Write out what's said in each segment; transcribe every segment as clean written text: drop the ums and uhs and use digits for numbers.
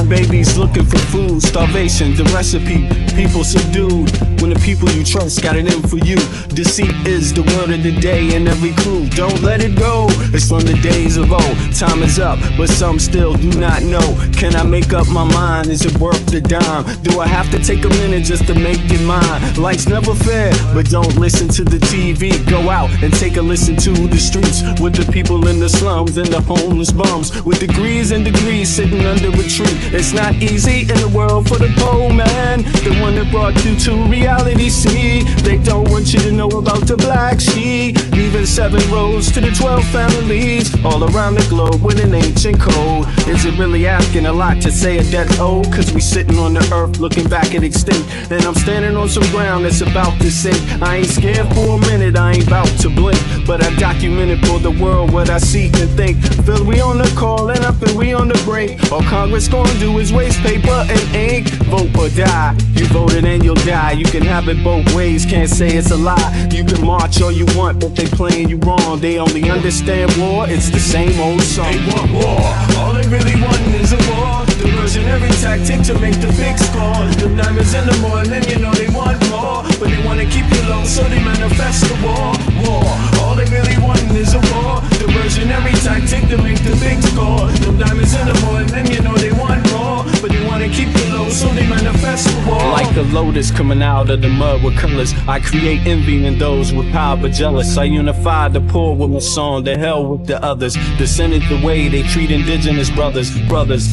Blind babies looking for food, starvation, the recipe, people subdued. When the people you trust got it in for you. Deceit is the word of the day and every clue. Don't let it go, it's from the days of old. Time is up, but some still do not know. Can I make up my mind? Is it worth the dime? Do I have to take a minute just to make it mine? Life's never fair, but don't listen to the TV. Go out and take a listen to the streets with the people in the slums and the homeless bums with degrees and degrees sitting under a tree. It's not easy in the world for the poor man, the one that brought you to reality. See, they don't want you to know about the black sheep, leaving 7 roads to the 12 families all around the globe with an ancient code. Is it really asking a lot to say a death old? Cause we sitting on the earth looking back at extinct, and I'm standing on some ground that's about to sink. I ain't scared for a minute, I ain't about to blink, but I documented for the world what I see and think. Feel we on the call and up and we on the break. All Congress gonna do is waste paper and ink. Vote or die, you voted and you'll die. You can have it both ways, can't say it's a lie. You can march all you want, but they playing you wrong. They only understand war, it's the same old song. They want war, all they really want is a war. Diversionary tactic to make the big score. The diamonds in the morning, you know they want more, but they wanna keep you low, so they manifest the war. War, all they really want is a war. Diversionary tactic to make the big score. The diamonds in the morning, you know they want more, but they wanna keep you low, so they manifest the war. Like a lotus coming out of the mud with colors, I create envy in those with power but jealous. I unify the poor with my song, the hell with the others. Descended the way they treat indigenous brothers,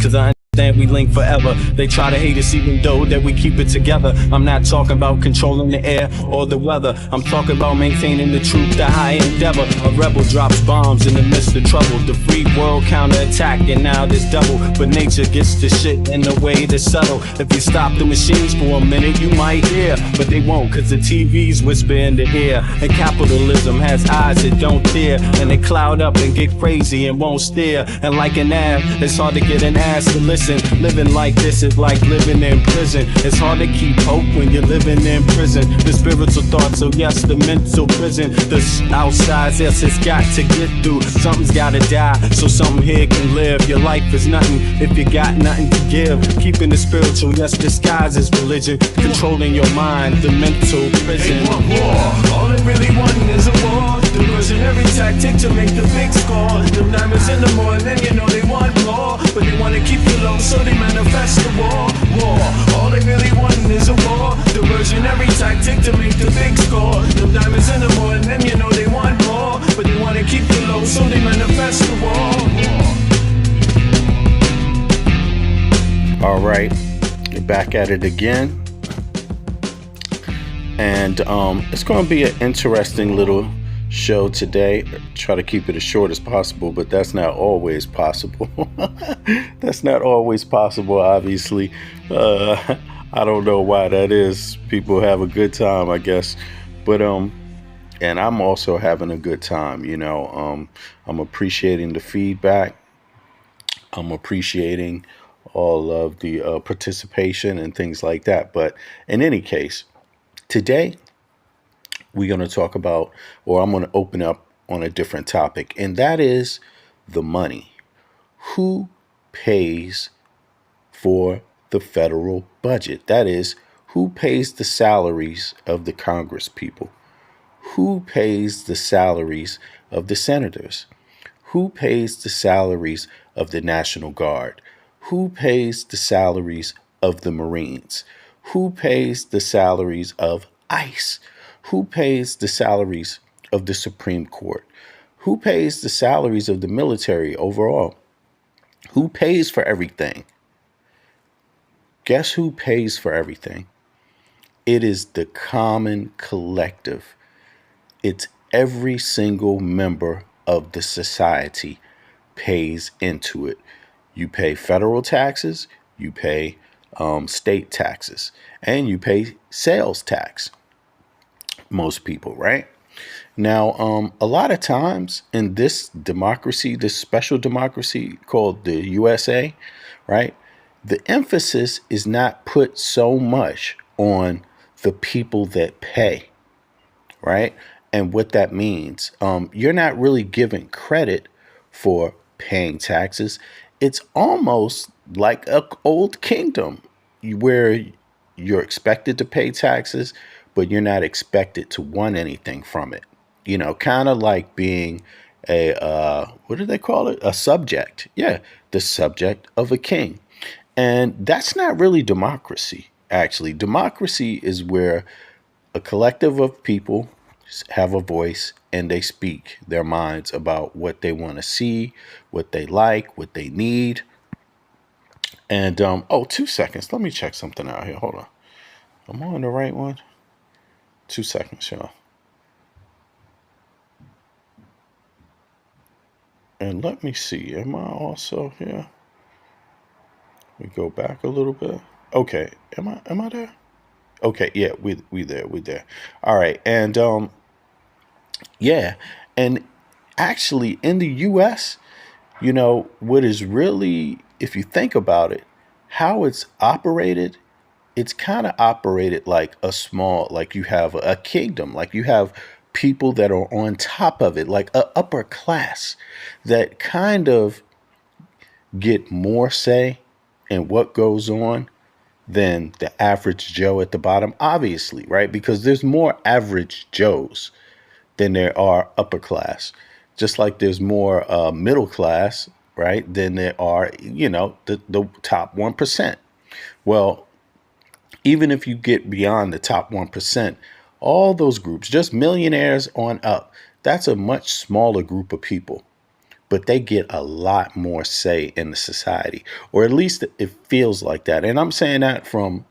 cause I understand we link forever. They try to hate us even though that we keep it together. I'm not talking about controlling the air or the weather. I'm talking about maintaining the truth, the high endeavor. A rebel drops bombs in the midst of trouble. The free world counterattack and now there's double. But nature gets the shit in a way that's subtle. If you stop the machines for a minute you might hear, but they won't cause the TV's whisper in the ear. And capitalism has eyes that don't tear, and they cloud up and get crazy and won't stare. And like an ad, it's hard to get an ass to listen. Living like this is like living in prison. It's hard to keep hope when you're living in prison. The spiritual thoughts, so yes, the mental prison. The outside, yes, it's got to get through. Something's gotta die, so something here can live. Your life is nothing if you got nothing to give. Keeping the spiritual, yes, disguised as religion. Controlling your mind, the mental prison. They want war, all they really want is a war. Diversionary tactic to make the big score. The diamonds in the morning, you know they want more, but they wanna keep you low, so they manifest the war. War, all they really want is a war. Diversionary tactic to make the big score. The diamonds in the morning, you know they want more, but they wanna keep you low, so they manifest the war. All right, you're back at it again, and it's going to be an interesting little show today. Try to keep it as short as possible, but that's not always possible. That's not always possible, obviously. I don't know why that is. People have a good time, I guess, but and I'm also having a good time, you know. I'm appreciating the feedback. I'm appreciating all of the participation and things like that. But in any case, today we're going to talk about, or I'm going to open up on a different topic, and that is the money. Who pays for the federal budget? That is, who pays the salaries of the Congress people? Who pays the salaries of the senators? Who pays the salaries of the National Guard? Who pays the salaries of the Marines? Who pays the salaries of ICE? Who pays the salaries of the Supreme Court? Who pays the salaries of the military overall? Who pays for everything? Guess who pays for everything? It is the common collective. It's every single member of the society pays into it. You pay federal taxes, you pay state taxes, and you pay sales tax. Most people, right? Now, a lot of times in this democracy, this special democracy called the USA, right? The emphasis is not put so much on the people that pay, right? And what that means, you're not really given credit for paying taxes. It's almost like a old kingdom where you're expected to pay taxes, but you're not expected to want anything from it. Kind of like being a what do they call it? A subject. Yeah, the subject of a king. And that's not really democracy, actually. Democracy is where a collective of people have a voice and they speak their minds about what they want to see, what they like, what they need. And oh, 2 seconds. Let me check something out here. Hold on. Am I on the right one? 2 seconds, y'all. And let me see. Am I also here? We go back a little bit. Okay. Am I there? Okay, yeah, we there. All right. And yeah. And actually in the US, what is really, if you think about it, how it's operated, it's kind of operated like a small, like you have a kingdom, like you have people that are on top of it, like a upper class that kind of get more say in what goes on than the average Joe at the bottom, obviously, right? Because there's more average Joes than there are upper class. Just like there's more middle class, right, than there are, the top 1%. Well, even if you get beyond the top 1%, all those groups, just millionaires on up, that's a much smaller group of people. But they get a lot more say in the society, or at least it feels like that. And I'm saying that from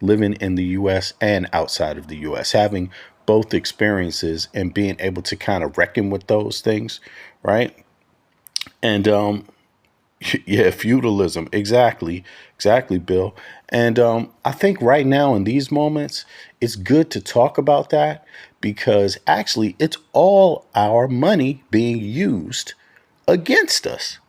living in the US and outside of the US, having both experiences and being able to kind of reckon with those things, right? And yeah, feudalism, exactly, Bill. And I think right now in these moments, it's good to talk about that because actually it's all our money being used against us.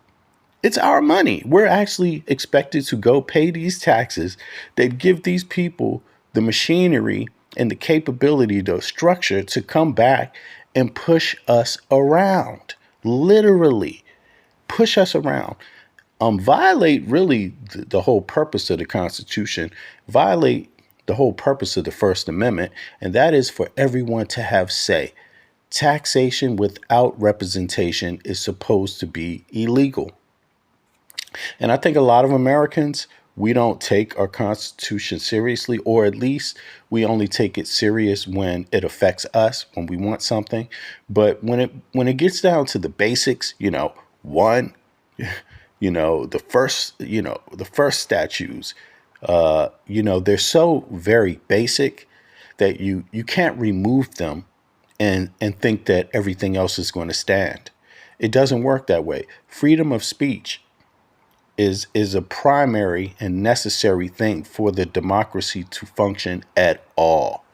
It's our money. We're actually expected to go pay these taxes that give these people the machinery and the capability, the structure to come back and push us around. Literally push us around. Violate really the whole purpose of the Constitution, violate the whole purpose of the First Amendment, and that is for everyone to have say. Taxation without representation is supposed to be illegal. And I think a lot of Americans, we don't take our Constitution seriously, or at least we only take it serious when it affects us, when we want something. But when it gets down to the basics, one, the first statues, they're so very basic that you can't remove them and think that everything else is going to stand. It doesn't work that way. Freedom of speech is a primary and necessary thing for the democracy to function at all.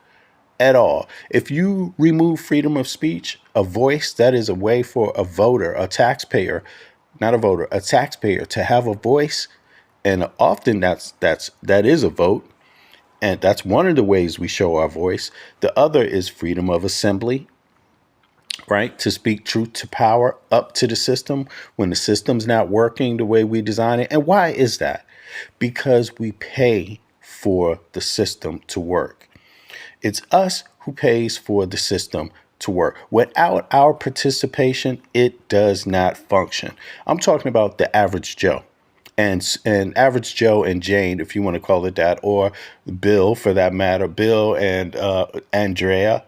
At all. If you remove freedom of speech, a voice, that is a way for a voter, a taxpayer, not a voter, a taxpayer to have a voice, and often that is a vote, and that's one of the ways we show our voice. The other is freedom of assembly, right? To speak truth to power up to the system when the system's not working the way we design it. And why is that? Because we pay for the system to work. It's us who pays for the system to work. Without our participation, it does not function. I'm talking about the average Joe. And average Joe and Jane, if you want to call it that, or Bill for that matter, Bill and Andrea,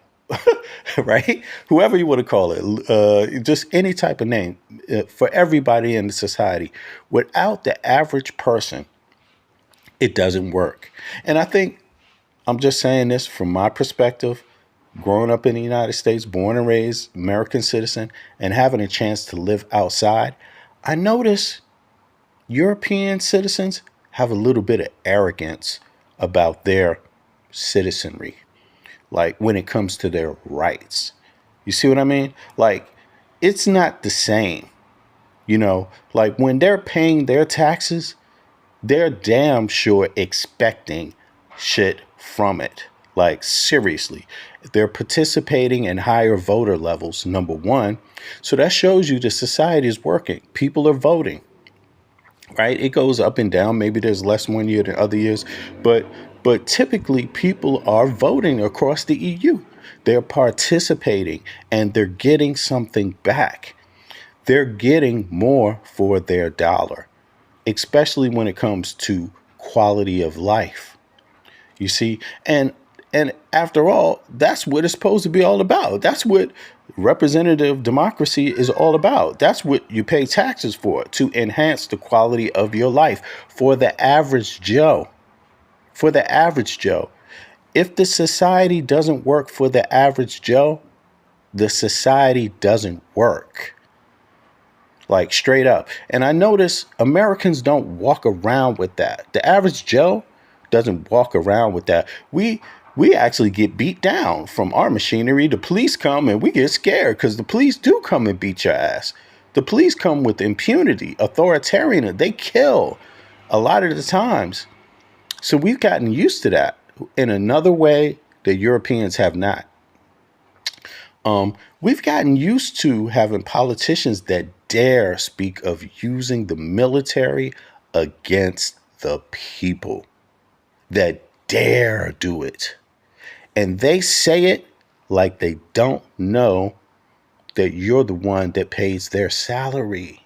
right? Whoever you want to call it, just any type of name for everybody in the society. Without the average person, it doesn't work. And I think I'm just saying this from my perspective, growing up in the United States, born and raised American citizen, and having a chance to live outside. I notice European citizens have a little bit of arrogance about their citizenry, like when it comes to their rights. You see what I mean? Like, it's not the same, like when they're paying their taxes, they're damn sure expecting shit from it. Like, seriously, they're participating in higher voter levels, number one. So that shows you the society is working. People are voting. right? It goes up and down. Maybe there's less one year than other years, but typically people are voting across the EU. They're participating and they're getting something back. They're getting more for their dollar, especially when it comes to quality of life. You see, and after all, that's what it's supposed to be all about. That's what representative democracy is all about. That's what you pay taxes for, to enhance the quality of your life for the average Joe. For the average Joe. If the society doesn't work for the average Joe, the society doesn't work. Like straight up. And I notice Americans don't walk around with that. The average Joe doesn't walk around with that. We actually get beat down from our machinery. The police come and we get scared because the police do come and beat your ass. The police come with impunity, authoritarian. They kill a lot of the times. So we've gotten used to that in another way that Europeans have not. We've gotten used to having politicians that dare speak of using the military against the people, that dare do it. And they say it like they don't know that you're the one that pays their salary.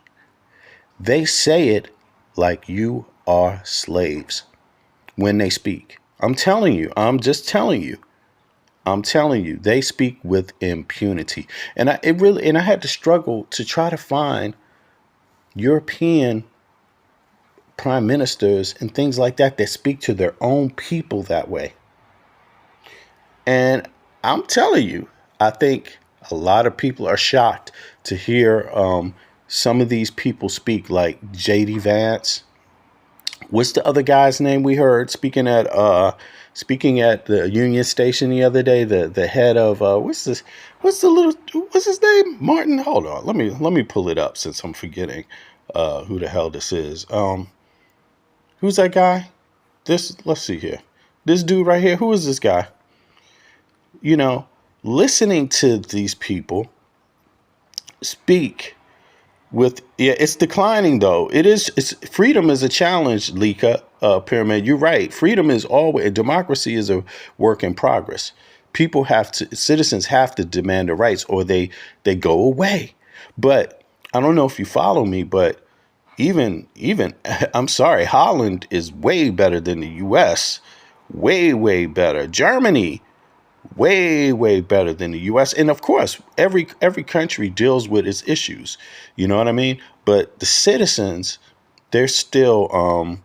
They say it like you are slaves when they speak. I'm telling you, I'm just telling you. I'm telling you, they speak with impunity. And I had to struggle to try to find European prime ministers and things like that that speak to their own people that way. And I'm telling you, I think a lot of people are shocked to hear some of these people speak, like J.D. Vance. What's the other guy's name we heard speaking at the Union Station the other day? The head of what's his name? Martin. Hold on, let me pull it up since I'm forgetting who the hell this is. Who's that guy? Let's see here. This dude right here. Who is this guy? You know, listening to these people speak it's declining though. It's freedom is a challenge, Lika, Pyramid. You're right. Freedom is always, democracy is a work in progress. Citizens have to demand their rights or they go away. But I don't know if you follow me, but even I'm sorry, Holland is way better than the US. Way better. Germany, way better than the US. And of course, every country deals with its issues. You know what I mean? But the citizens, they're still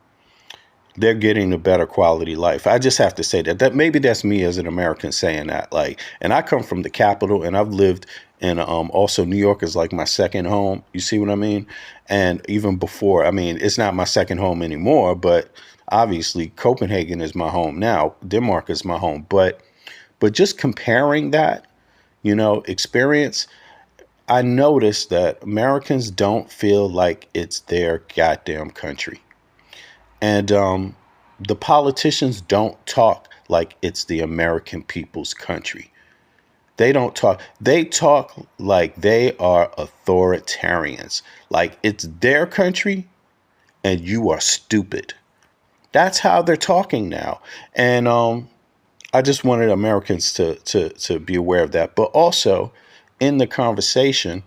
they're getting a better quality life. I just have to say that maybe that's me as an American saying that. Like, and I come from the capital and I've lived in also New York is like my second home. You see what I mean? And even before, I mean, it's not my second home anymore, but obviously Copenhagen is my home now. Denmark is my home. But just comparing that, experience, I noticed that Americans don't feel like it's their goddamn country. And the politicians don't talk like it's the American people's country. They don't talk. They talk like they are authoritarians, like it's their country and you are stupid. That's how they're talking now. And I just wanted Americans to be aware of that, but also in the conversation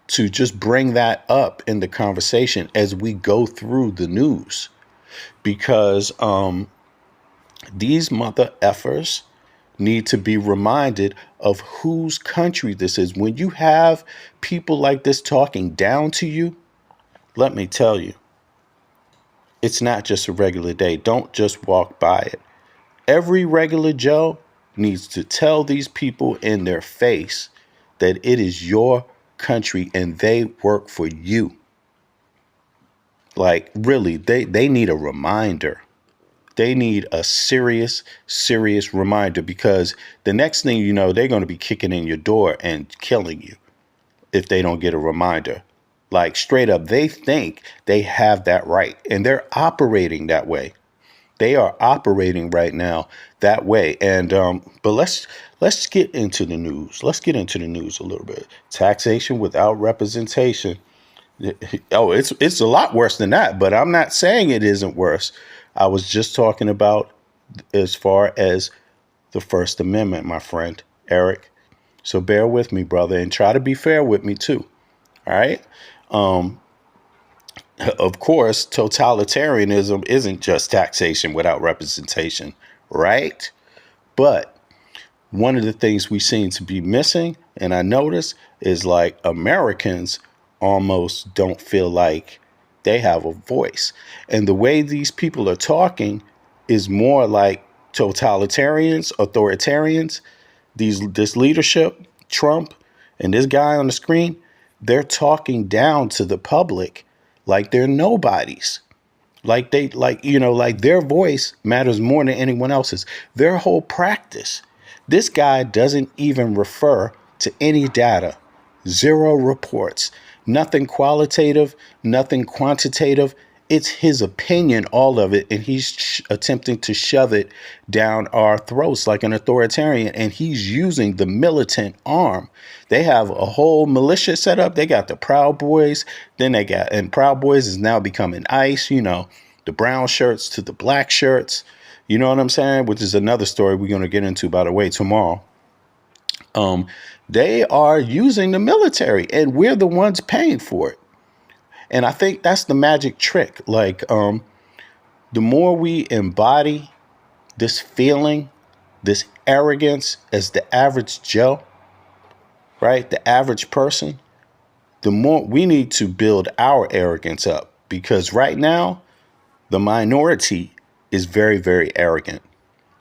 to just bring that up in the conversation as we go through the news, because these mother effers need to be reminded of whose country this is. When you have people like this talking down to you, let me tell you, it's not just a regular day. Don't just walk by it. Every regular Joe needs to tell these people in their face that it is your country and they work for you. Like, really, they need a reminder. They need a serious reminder, because the next thing you know, they're going to be kicking in your door and killing you if they don't get a reminder. Like, straight up, they think they have that right and they're operating that way. They are operating right now that way. And but let's get into the news. Let's get into the news a little bit. Taxation without representation. Oh, it's a lot worse than that, but I'm not saying it isn't worse. I was just talking about as far as the First Amendment, my friend Eric. So bear with me, brother, and try to be fair with me too. All right. Of course, totalitarianism isn't just taxation without representation, right? But one of the things we seem to be missing, and I notice, is like Americans almost don't feel like they have a voice. And the way these people are talking is more like totalitarians, authoritarians. This leadership, Trump and this guy on the screen, they're talking down to the public like they're nobodies. Like their voice matters more than anyone else's. Their whole practice. This guy doesn't even refer to any data. Zero reports. Nothing qualitative, nothing quantitative. It's his opinion, all of it, and he's attempting to shove it down our throats like an authoritarian, and he's using the militant arm. They have a whole militia set up. They got the Proud Boys, and Proud Boys is now becoming ICE, the brown shirts to the black shirts, you know what I'm saying? Which is another story we're going to get into, by the way, tomorrow. They are using the military, and we're the ones paying for it. And I think that's the magic trick. Like, the more we embody this feeling, this arrogance as the average Joe, right? The average person, the more we need to build our arrogance up, because right now the minority is very, very arrogant,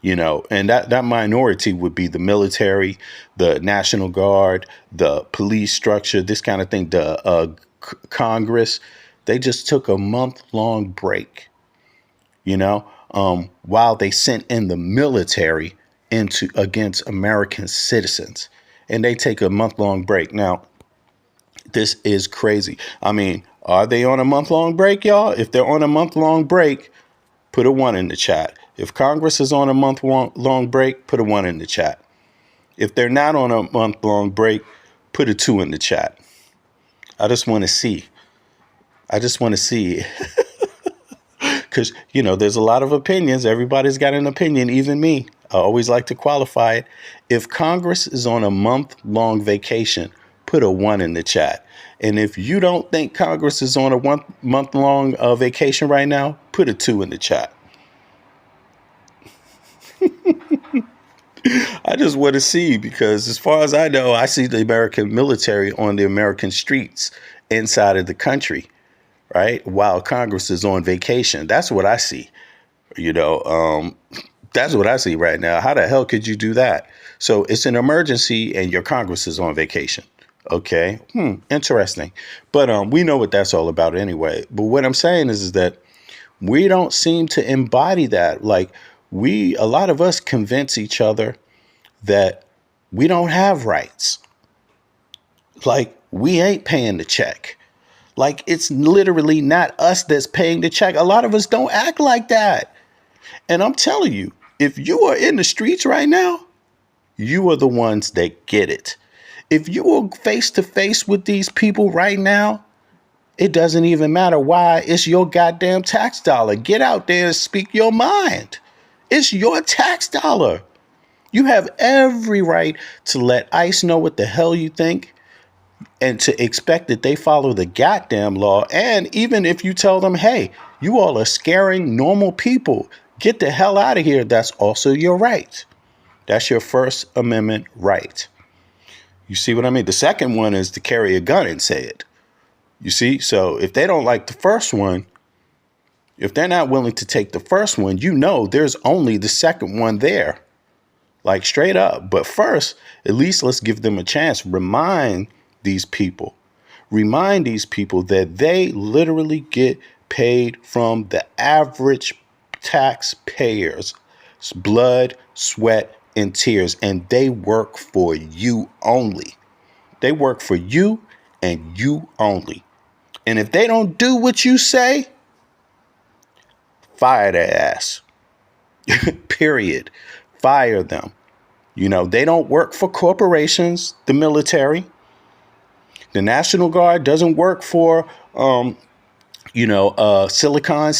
and that minority would be the military, the National Guard, the police structure, this kind of thing, the Congress. They just took a month-long break, while they sent in the military against American citizens. And they take a month-long break. Now, this is crazy. I mean, are they on a month-long break, y'all? If they're on a month-long break, put a 1 in the chat. If Congress is on a month-long break, put a 1 in the chat. If they're not on a month-long break, put a 2 in the chat. I just want to see. Because, there's a lot of opinions. Everybody's got an opinion, even me. I always like to qualify it. If Congress is on a month-long vacation, put a 1 in the chat. And if you don't think Congress is on a month-long vacation right now, put a 2 in the chat. I just want to see, because as far as I know, I see the American military on the American streets inside of the country, right? While Congress is on vacation. That's what I see. That's what I see right now. How the hell could you do that? So it's an emergency and your Congress is on vacation. Okay. Interesting. But we know what that's all about anyway. But what I'm saying is that we don't seem to embody that. Like, a lot of us convince each other that we don't have rights. Like, we ain't paying the check. Like, it's literally not us that's paying the check. A lot of us don't act like that. And I'm telling you, if you are in the streets right now, you are the ones that get it. If you are face to face with these people right now, it doesn't even matter why. It's your goddamn tax dollar. Get out there and speak your mind. It's your tax dollar. You have every right to let ICE know what the hell you think and to expect that they follow the goddamn law. And even if you tell them, hey, you all are scaring normal people, get the hell out of here, that's also your right. That's your First Amendment right. You see what I mean? The second one is to carry a gun and say it. You see? So if they don't like the first one, if they're not willing to take the first one, there's only the second one there. Like, straight up. But first, at least let's give them a chance. Remind these people that they literally get paid from the average taxpayers' blood, sweat, and tears. And they work for you only. They work for you and you only. And if they don't do what you say, fire their ass. Period. Fire them. They don't work for corporations, the military. The National Guard doesn't work for, Silicon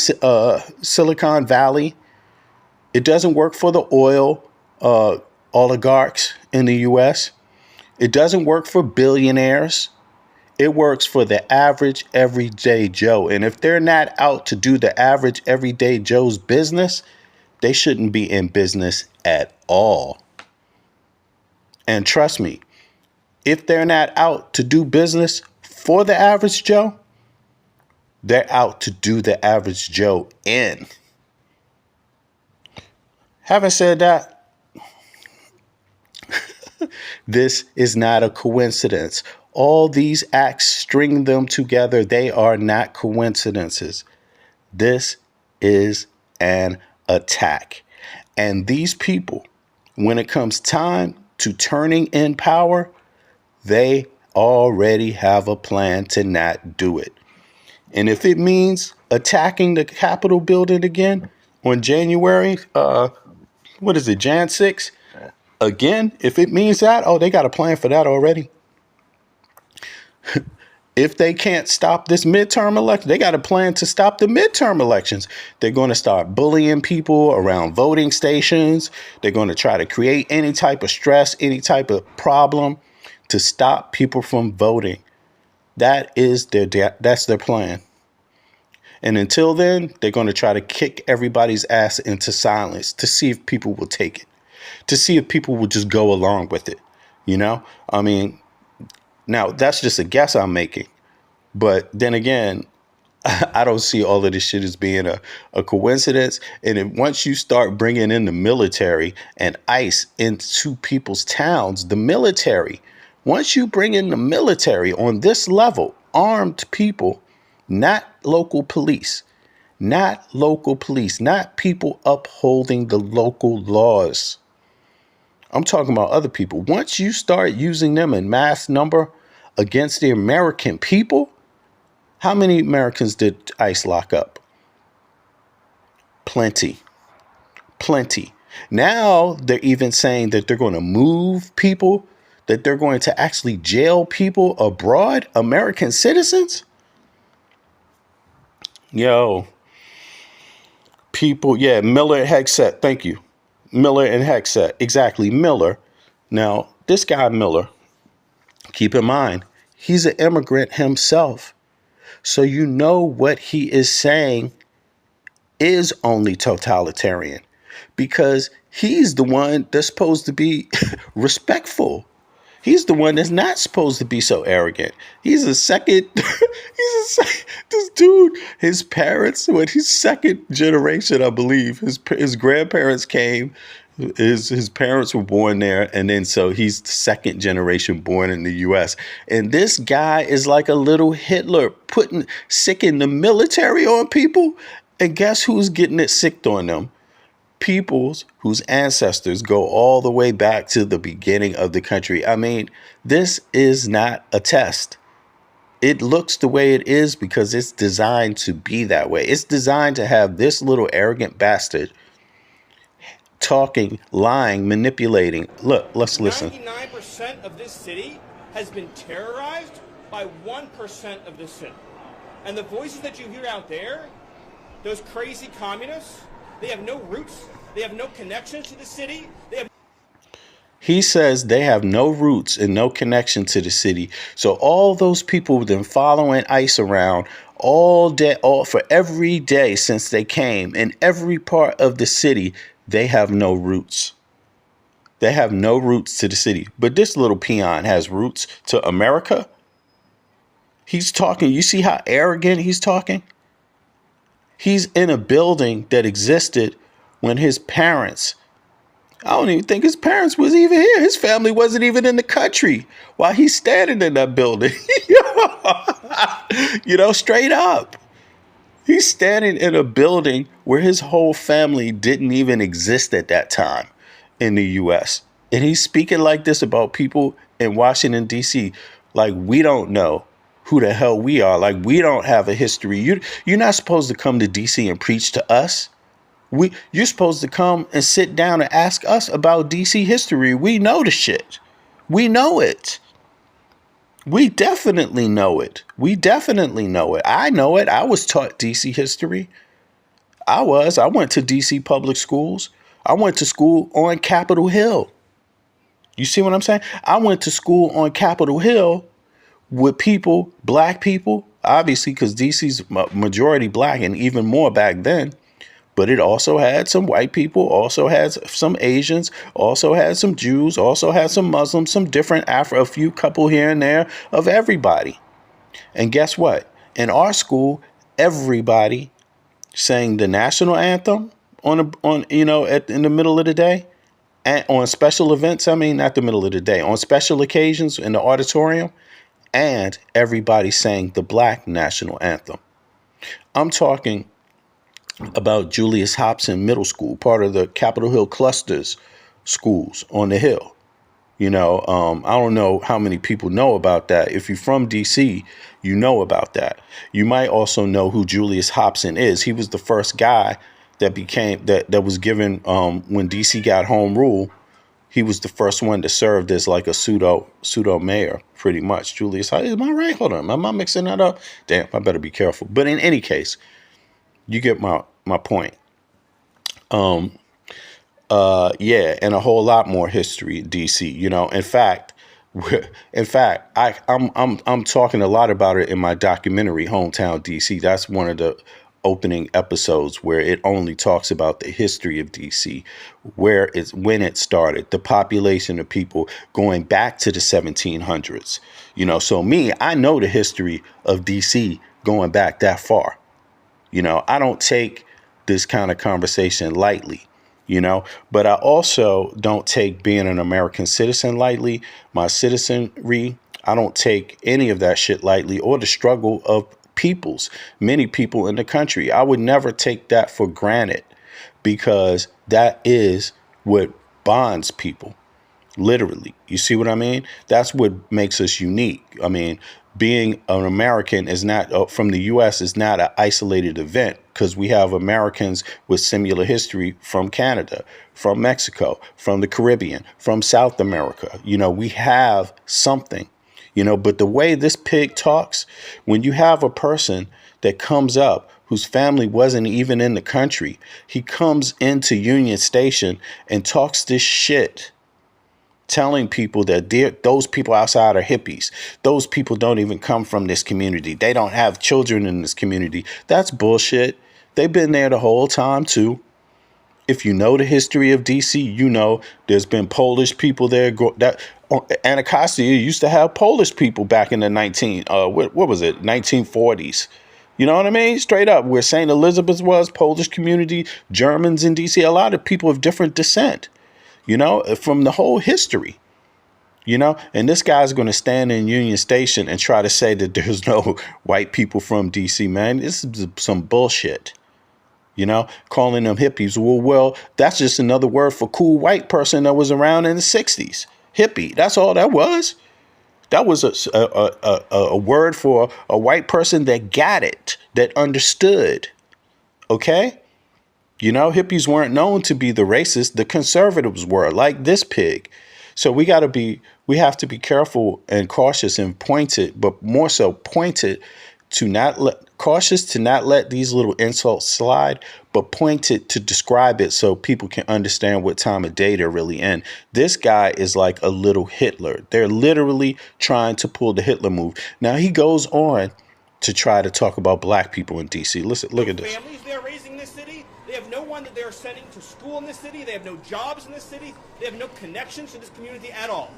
Valley. It doesn't work for the oil oligarchs in the U.S. It doesn't work for billionaires. It works for the average everyday Joe. And if they're not out to do the average everyday Joe's business, they shouldn't be in business at all. And trust me, if they're not out to do business for the average Joe, they're out to do the average Joe in. Having said that, this is not a coincidence. All these acts, string them together, they are not coincidences. This is an attack. And these people, when it comes time to turning in power, they already have a plan to not do it. And if it means attacking the Capitol building again on January, Jan 6th? Again, if it means that, they got a plan for that already. If they can't stop this midterm election, they got a plan to stop the midterm elections. They're going to start bullying people around voting stations. They're going to try to create any type of stress, any type of problem to stop people from voting. That's their plan. And until then, they're going to try to kick everybody's ass into silence to see if people will take it, to see if people will just go along with it. I mean, now that's just a guess I'm making. But then again, I don't see all of this shit as being a coincidence. And once you start bringing in the military and ICE into people's towns, once you bring in the military on this level, armed people, not local police, not people upholding the local laws. I'm talking about other people. Once you start using them in mass number against the American people, how many Americans did ICE lock up? Plenty. Now they're even saying that they're going to move people, that they're going to actually jail people abroad, American citizens. People, Miller and Hexet, thank you. Miller and Hexet, exactly, Miller. Now, this guy Miller, keep in mind, he's an immigrant himself. So what he is saying is only totalitarian, because he's the one that's supposed to be respectful. He's the one that's not supposed to be so arrogant. He's this dude, his parents, he's second generation, I believe. His grandparents came, his parents were born there, and then so he's second generation born in the U.S. And this guy is like a little Hitler, sicking the military on people. And guess who's getting it sicked on them? Peoples whose ancestors go all the way back to the beginning of the country. I mean, this is not a test. It looks the way it is because it's designed to be that way. It's designed to have this little arrogant bastard talking, lying, manipulating. Look, let's listen. 99% of this city has been terrorized by 1% of this city. And the voices that you hear out there, those crazy communists, they have no roots. They have no connections to the city. He says they have no roots and no connection to the city. So all those people have been following ICE around all day, for every day since they came in every part of the city. They have no roots. They have no roots to the city. But this little peon has roots to America. He's talking. You see how arrogant he's talking? He's in a building that existed when his parents, I don't even think his parents was even here. His family wasn't even in the country while he's standing in that building. Straight up. He's standing in a building where his whole family didn't even exist at that time in the U.S. And he's speaking like this about people in Washington, D.C. Like we don't know who the hell we are. Like we don't have a history. You're not supposed to come to D.C. and preach to us. You're supposed to come and sit down and ask us about D.C. history. We know the shit. We know it. We definitely know it. We definitely know it. I know it. I was taught DC history. I went to DC public schools. I went to school on Capitol Hill. You see what I'm saying? I went to school on Capitol Hill with people, black people, obviously, because DC's majority black and even more back then. But it also had some white people, also had some Asians, also had some Jews, also had some Muslims, some different a few couple here and there of everybody. And guess what? In our school, everybody sang the national anthem in the middle of the day, and on special events. I mean, not the middle of the day, on special occasions in the auditorium, and everybody sang the black national anthem. I'm talking about Julius Hobson Middle School, part of the Capitol Hill clusters schools on the Hill. I don't know how many people know about that. If you're from DC, you know about that. You might also know who Julius Hobson is. He was the first guy that was given when DC got home rule. He was the first one that served as like a pseudo mayor, pretty much. Julius, am I right? Hold on, am I mixing that up? Damn, I better be careful. But in any case, you get my point. Yeah, and a whole lot more history in DC. I'm talking a lot about it in my documentary Hometown DC. That's one of the opening episodes where it only talks about the history of DC, when it started, the population of people going back to the 1700s. So I know the history of DC going back that far. I don't take this kind of conversation lightly. But I also don't take being an American citizen lightly. My citizenry, I don't take any of that shit lightly, or the struggle of many people in the country. I would never take that for granted, because that is what bonds people. Literally. You see what I mean? That's what makes us unique. I mean, being an American is not from the U.S. is not an isolated event, because we have Americans with similar history from Canada, from Mexico, from the Caribbean, from South America. We have something, but the way this pig talks, when you have a person that comes up whose family wasn't even in the country, he comes into Union Station and talks this shit, telling people that those people outside are hippies. Those people don't even come from this community. They don't have children in this community. That's bullshit. They've been there the whole time too. If you know the history of DC, there's been Polish people there. Anacostia used to have Polish people back in the 1940s. You know what I mean? Straight up, where St. Elizabeth's was, Polish community, Germans in DC, a lot of people of different descent. From the whole history, and this guy's going to stand in Union Station and try to say that there's no white people from DC, man. This is some bullshit, calling them hippies. Well, that's just another word for cool white person that was around in the 60s. Hippie. That's all that was. That was a word for a white person that got it, that understood. Okay. Hippies weren't known to be the racists. The conservatives were, like this pig. So we have to be careful and cautious and pointed, but more so pointed to not let these little insults slide, but pointed to describe it so people can understand what time of day they're really in. This guy is like a little Hitler. They're literally trying to pull the Hitler move. Now he goes on to try to talk about black people in DC. Listen, look at this. Families they're raising in this city. They have no one that they're sending to school in this city. They have no jobs in this city. They have no connections to this community at all.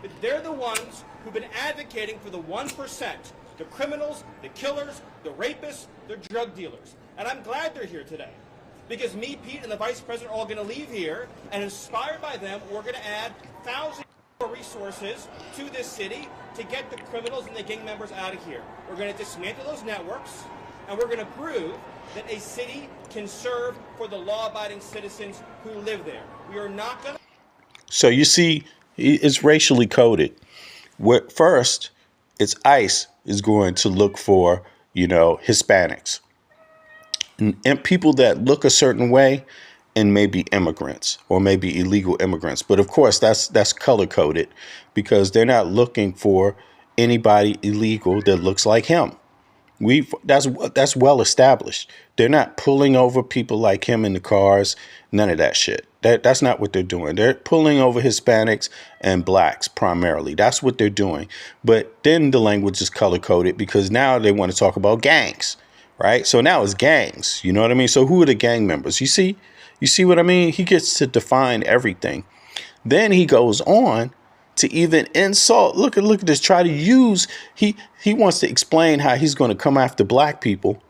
But they're the ones who've been advocating for the 1%, the criminals, the killers, the rapists, the drug dealers. And I'm glad they're here today, because me, Pete, and the Vice President are all going to leave here, and inspired by them, we're going to add thousands more resources to this city to get the criminals and the gang members out of here. We're going to dismantle those networks, and we're going to prove that a city can serve for the law-abiding citizens who live there. We are not going to... So you see, it's racially coded. First, it's ICE is going to look for, Hispanics and people that look a certain way, and maybe immigrants or maybe illegal immigrants. But of course, that's color coded, because they're not looking for anybody illegal that looks like him. That's well established. They're not pulling over people like him in the cars. None of that shit. That's not what they're doing. They're pulling over Hispanics and blacks primarily. That's what they're doing. But then the language is color coded because now they want to talk about gangs, right? So now it's gangs. You know what I mean? So who are the gang members? You see what I mean? He gets to define everything. Then he goes on to even insult. Look at this. Try to use. He wants to explain how he's going to come after black people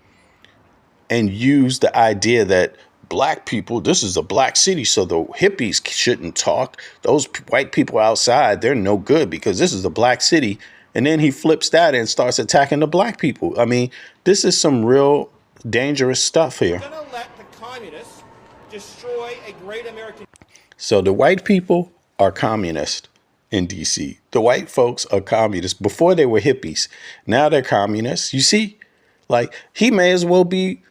and use the idea that black people, this is a black city, so the hippies shouldn't talk. Those white people outside, they're no good because this is a black city. And then he flips that and starts attacking the black people. I mean, this is some real dangerous stuff here. We're going to let the communists destroy a great American. So the white people are communist in DC. The white folks are communists. Before they were hippies. Now they're communists. You see, like he may as well be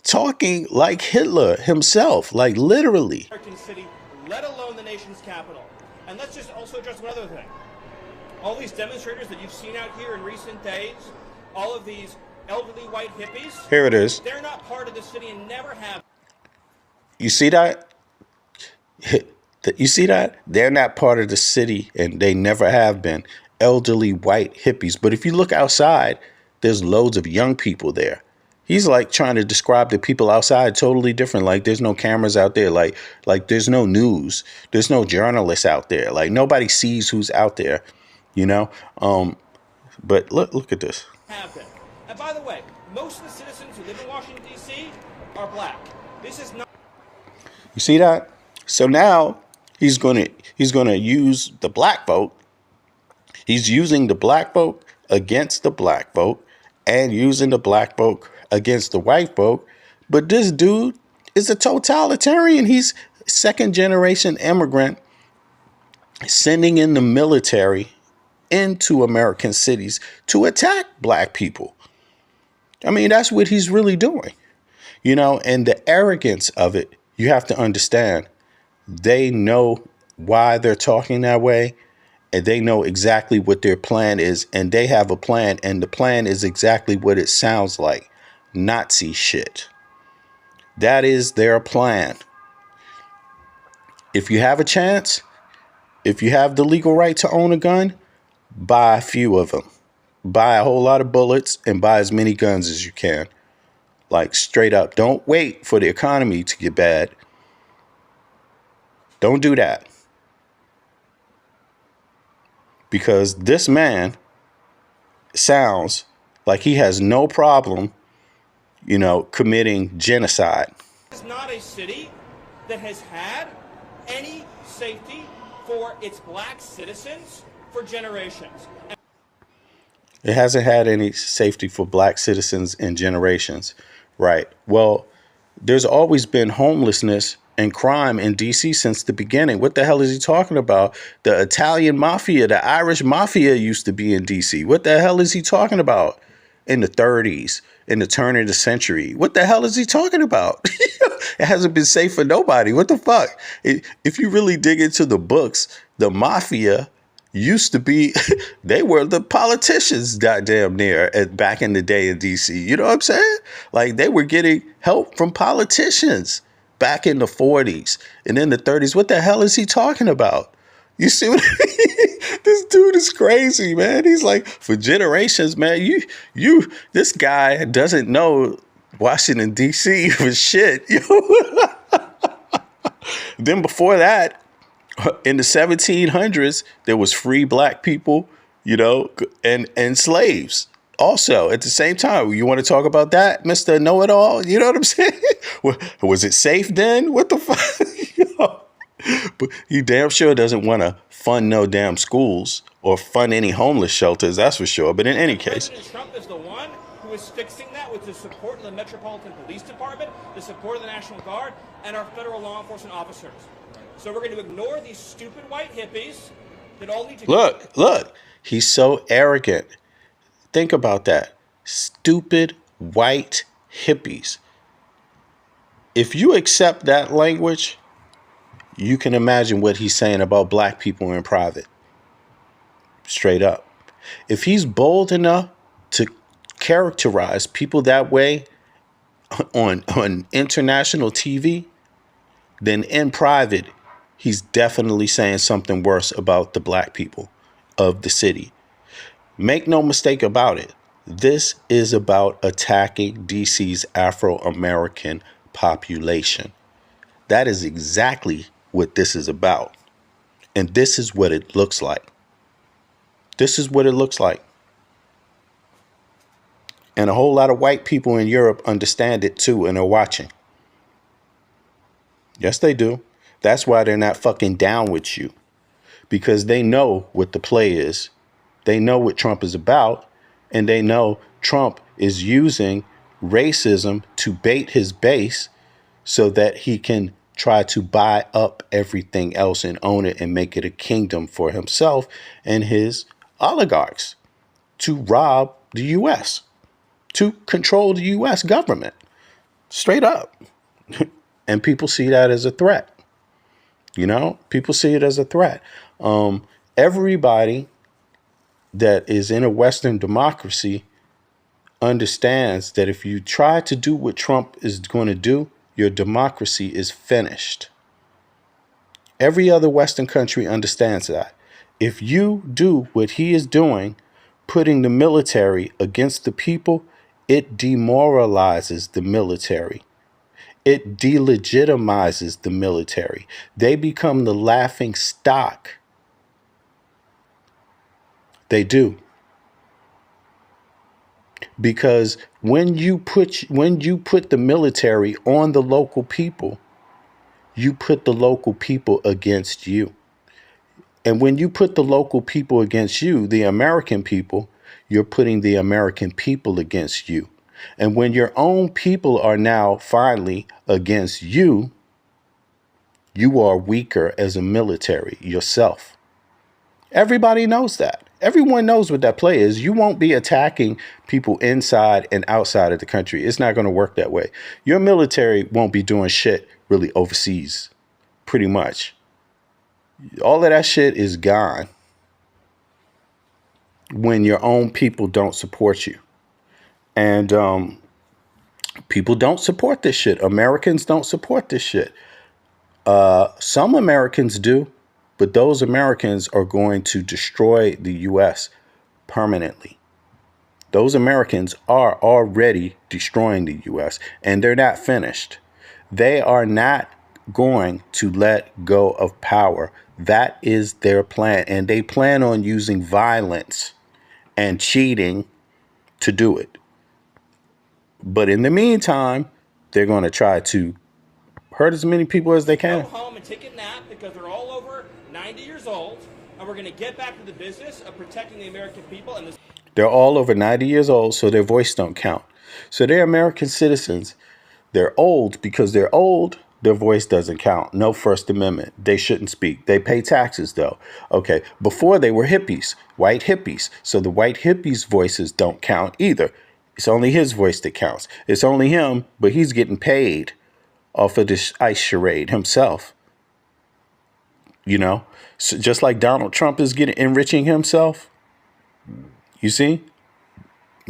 talking like Hitler himself, like literally. American city, let alone the nation's capital. And let's just also address one other thing. All these demonstrators that you've seen out here in recent days, all of these elderly white hippies. Here it is. They're not part of the city and never have. You see that? You see that? They're not part of the city and they never have been. Elderly white hippies. But if you look outside, there's loads of young people there. He's like trying to describe the people outside totally different. Like there's no cameras out there. Like there's no news. There's no journalists out there. Like nobody sees who's out there, you know? But look at this. Have been. And by the way, most of the citizens who live in Washington, D.C. are black. This is not. You see that? So now he's gonna use the black vote. He's using the black vote against the black vote and using the black vote against the white vote. But this dude is a totalitarian. He's second generation immigrant sending in the military into American cities to attack black people. I mean, that's what he's really doing, you know, and the arrogance of it. You have to understand, they know why they're talking that way, and they know exactly what their plan is, and they have a plan, and the plan is exactly what it sounds like. Nazi shit. That is their plan. If you have a chance, if you have the legal right to own a gun, buy a few of them. Buy a whole lot of bullets and buy as many guns as you can. Like straight up. Don't wait for the economy to get bad. Don't do that. Because this man sounds like he has no problem, you know, committing genocide. This is not a city that has had any safety for its black citizens for generations. It hasn't had any safety for black citizens in generations. Right. Well, there's always been homelessness and crime in D.C. since the beginning. What the hell is he talking about? The Italian mafia, the Irish mafia used to be in D.C. What the hell is he talking about? In the 30s, in the turn of the century. What the hell is he talking about? It hasn't been safe for nobody. What the fuck? If you really dig into the books, the mafia used to be, they were the politicians goddamn near back in the day in DC. You know what I'm saying? Like they were getting help from politicians back in the 40s and in the 30s. What the hell is he talking about? You see what I mean? This dude is crazy, man. He's like, for generations, man, this guy doesn't know Washington, D.C. for shit. Then before that, in the 1700s, there was free black people, you know, and slaves. Also, at the same time, you want to talk about that, Mr. Know-it-all? You know what I'm saying? Was it safe then? What the fuck? You know? But he damn sure doesn't want to fund no damn schools or fund any homeless shelters, that's for sure. But in any case, President Trump is the one who is fixing that with the support of the Metropolitan Police Department, the support of the National Guard, and our federal law enforcement officers. So we're going to ignore these stupid white hippies that all need to... Look, he's so arrogant. Think about that. Stupid white hippies. If you accept that language, you can imagine what he's saying about black people in private. Straight up. If he's bold enough to characterize people that way on international TV, then in private, he's definitely saying something worse about the black people of the city. Make no mistake about it. This is about attacking DC's Afro-American population. That is exactly what this is about. And this is what it looks like. This is what it looks like. And a whole lot of white people in Europe understand it too and are watching. Yes, they do. That's why they're not fucking down with you. Because they know what the play is. They know what Trump is about. And they know Trump is using racism to bait his base so that he can try to buy up everything else and own it and make it a kingdom for himself and his oligarchs to rob the U.S., to control the U.S. government. Straight up. And people see that as a threat. You know, people see it as a threat. Everybody that is in a Western democracy understands that if you try to do what Trump is going to do, your democracy is finished. Every other Western country understands that. If you do what he is doing, putting the military against the people, it demoralizes the military. It delegitimizes the military. They become the laughing stock. They do. Because when you put the military on the local people, you put the local people against you. And when you put the local people against you, the American people, you're putting the American people against you. And when your own people are now finally against you, you are weaker as a military yourself. Everybody knows that. Everyone knows what that play is. You won't be attacking people inside and outside of the country. It's not going to work that way. Your military won't be doing shit really overseas, pretty much. All of that shit is gone when your own people don't support you. And people don't support this shit. Americans don't support this shit. Some Americans do, but those Americans are going to destroy the U.S. permanently. Those Americans are already destroying the U.S. and they're not finished. They are not going to let go of power. That is their plan. And they plan on using violence and cheating to do it. But in the meantime, they're going to try to hurt as many people as they can. Go home and take a nap because they're all over 90 years old, and we're going to get back to the business of protecting the American people. And they're all over 90 years old, so their voice don't count. So they're American citizens. They're old because they're old. Their voice doesn't count. No First Amendment. They shouldn't speak. They pay taxes, though. Okay. Before they were hippies, white hippies. So the white hippies' voices don't count either. It's only his voice that counts. It's only him, but he's getting paid off of this ice charade himself. You know, so just like Donald Trump is enriching himself. You see,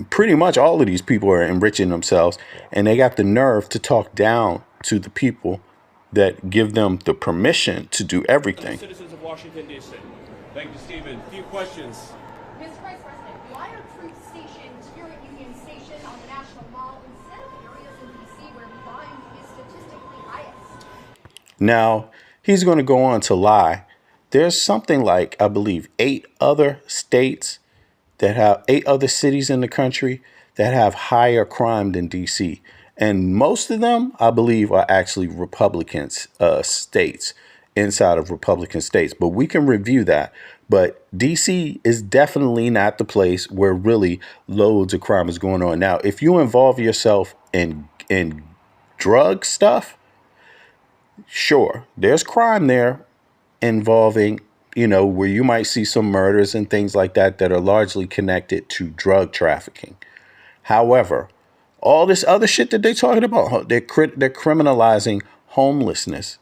pretty much all of these people are enriching themselves, and they got the nerve to talk down to the people that give them the permission to do everything. Citizens of Washington, D.C. Thank you, Stephen. A few questions. Mr. Vice President, why are troops stationed here at Union Station on the National Mall instead of areas in D.C. where crime is statistically highest? Now, he's going to go on to lie. There's something like, I believe, 8 other states that have 8 other cities in the country that have higher crime than D.C. And most of them, I believe, are actually Republican states inside of Republican states. But we can review that. But D.C. is definitely not the place where really loads of crime is going on. Now, if you involve yourself in drug stuff, sure, there's crime there involving, you know, where you might see some murders and things like that that are largely connected to drug trafficking. However, all this other shit that they're talking about, they're criminalizing homelessness.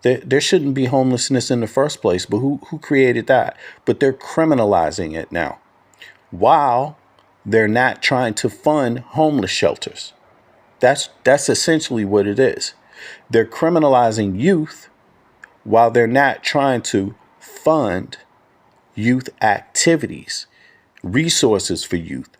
There shouldn't be homelessness in the first place, but who created that? But they're criminalizing it now, while they're not trying to fund homeless shelters. That's essentially what it is. They're criminalizing youth while they're not trying to fund youth activities, resources for youth,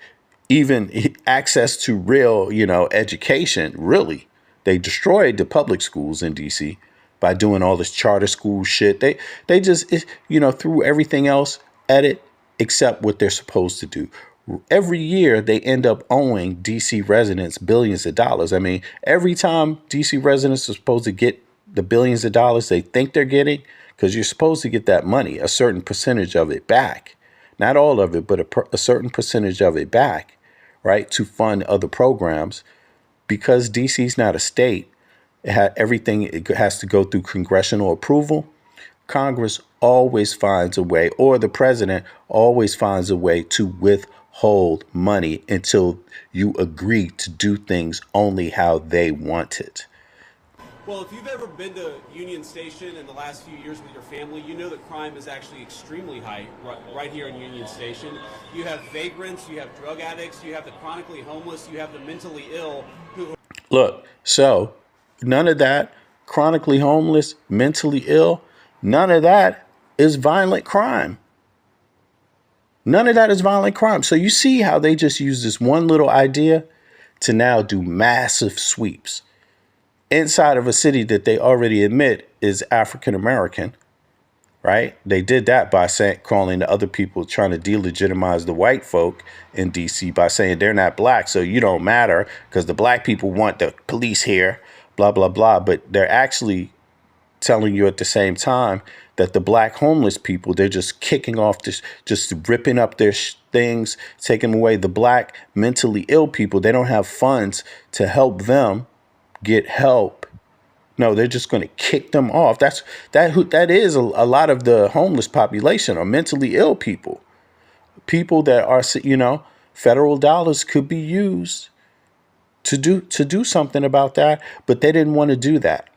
even access to real, education. Really, they destroyed the public schools in DC by doing all this charter school shit. They just, threw everything else at it except what they're supposed to do. Every year they end up owing DC residents billions of dollars. I mean, every time DC residents are supposed to get the billions of dollars they think they're getting, because you're supposed to get that money, a certain percentage of it back. Not all of it, but a certain percentage of it back, right, to fund other programs. Because DC's not a state, it has to go through congressional approval. Congress always finds a way, or the president always finds a way to withhold money until you agree to do things only how they want it. Well, if you've ever been to Union Station in the last few years with your family, you know that crime is actually extremely high right here in Union Station. You have vagrants, you have drug addicts, you have the chronically homeless, you have the mentally ill who... Look, so none of that chronically homeless, mentally ill, none of that is violent crime. None of that is violent crime. So you see how they just use this one little idea to now do massive sweeps inside of a city that they already admit is African American, right? They did that by calling the other people, trying to delegitimize the white folk in DC by saying they're not black, so you don't matter because the black people want the police here, blah, blah, blah. But they're actually telling you at the same time that the black homeless people, they're just kicking off this, just ripping up their things, taking away the black mentally ill people. They don't have funds to help them get help. No, they're just going to kick them off. That is a lot of the homeless population are mentally ill people. People that are, federal dollars could be used to do something about that, but they didn't want to do that.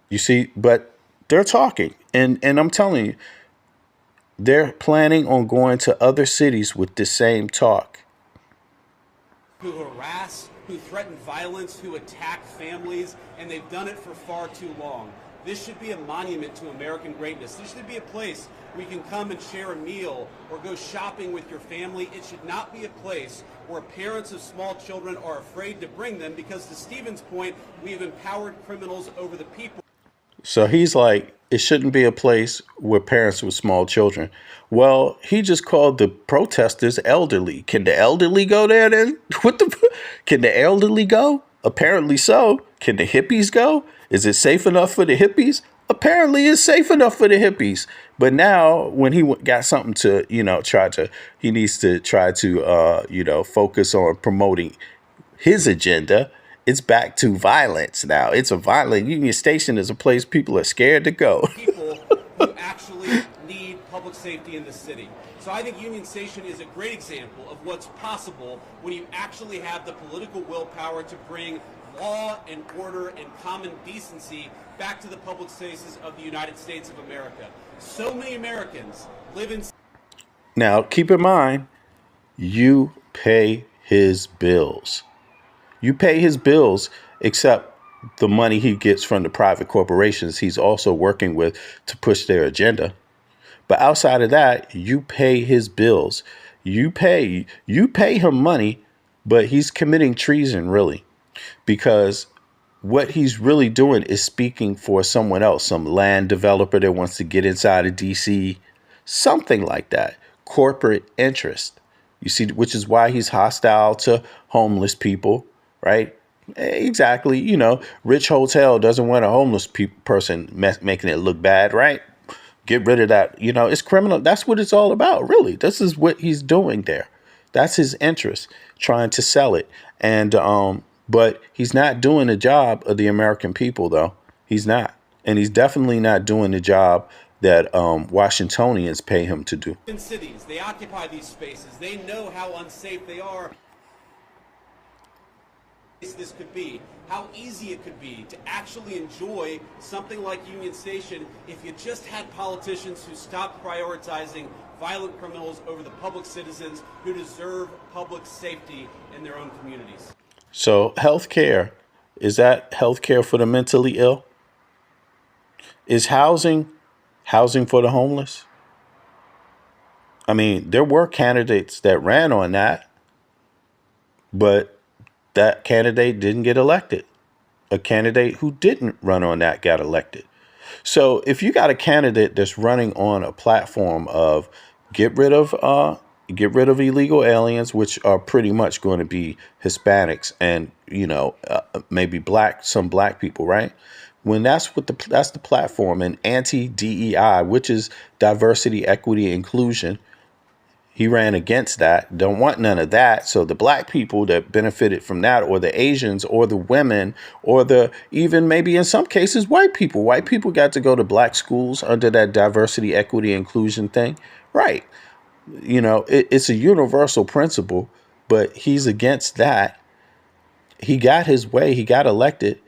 You see, but they're talking, and I'm telling you, they're planning on going to other cities with the same talk. Who harass, who threaten violence, who attack families, and they've done it for far too long. This should be a monument to American greatness. This should be a place where you can come and share a meal or go shopping with your family. It should not be a place where parents of small children are afraid to bring them because, to Stephen's point, we have empowered criminals over the people. So he's like, it shouldn't be a place where parents with small children. Well, he just called the protesters elderly. Can the elderly go there then? Can the elderly go? Apparently so. Can the hippies go? Is it safe enough for the hippies? Apparently it's safe enough for the hippies. But now when he got something to, he needs to try to, focus on promoting his agenda. It's back to violence now. It's a violent Union Station is a place people are scared to go. People who actually need public safety in the city. So I think Union Station is a great example of what's possible when you actually have the political willpower to bring law and order and common decency back to the public spaces of the United States of America. So many Americans live in... Now, keep in mind, you pay his bills. You pay his bills, except the money he gets from the private corporations he's also working with to push their agenda. But outside of that, you pay his bills. You pay him money, but he's committing treason, really, because what he's really doing is speaking for someone else, some land developer that wants to get inside of DC, something like that, corporate interest. You see, which is why he's hostile to homeless people. Right? Exactly. Rich Hotel doesn't want a homeless person making it look bad. Right? Get rid of that. It's criminal. That's what it's all about. Really. This is what he's doing there. That's his interest, trying to sell it. And but he's not doing the job of the American people, though. He's not. And he's definitely not doing the job that Washingtonians pay him to do. In cities, they occupy these spaces. They know how unsafe they are. this could be, how easy it could be to actually enjoy something like Union Station if you just had politicians who stopped prioritizing violent criminals over the public citizens who deserve public safety in their own communities. So health care, is that health care for the mentally ill? Is housing for the homeless? I mean, there were candidates that ran on that, but that candidate didn't get elected. A candidate who didn't run on that got elected. So if you got a candidate that's running on a platform of get rid of illegal aliens, which are pretty much going to be Hispanics and maybe some black people, right? When that's the platform, and anti-DEI, which is diversity, equity, inclusion. He ran against that, don't want none of that. So the black people that benefited from that, or the Asians, or the women, or even maybe in some cases, white people got to go to black schools under that diversity, equity, inclusion thing. Right. It's a universal principle, but he's against that. He got his way. He got elected.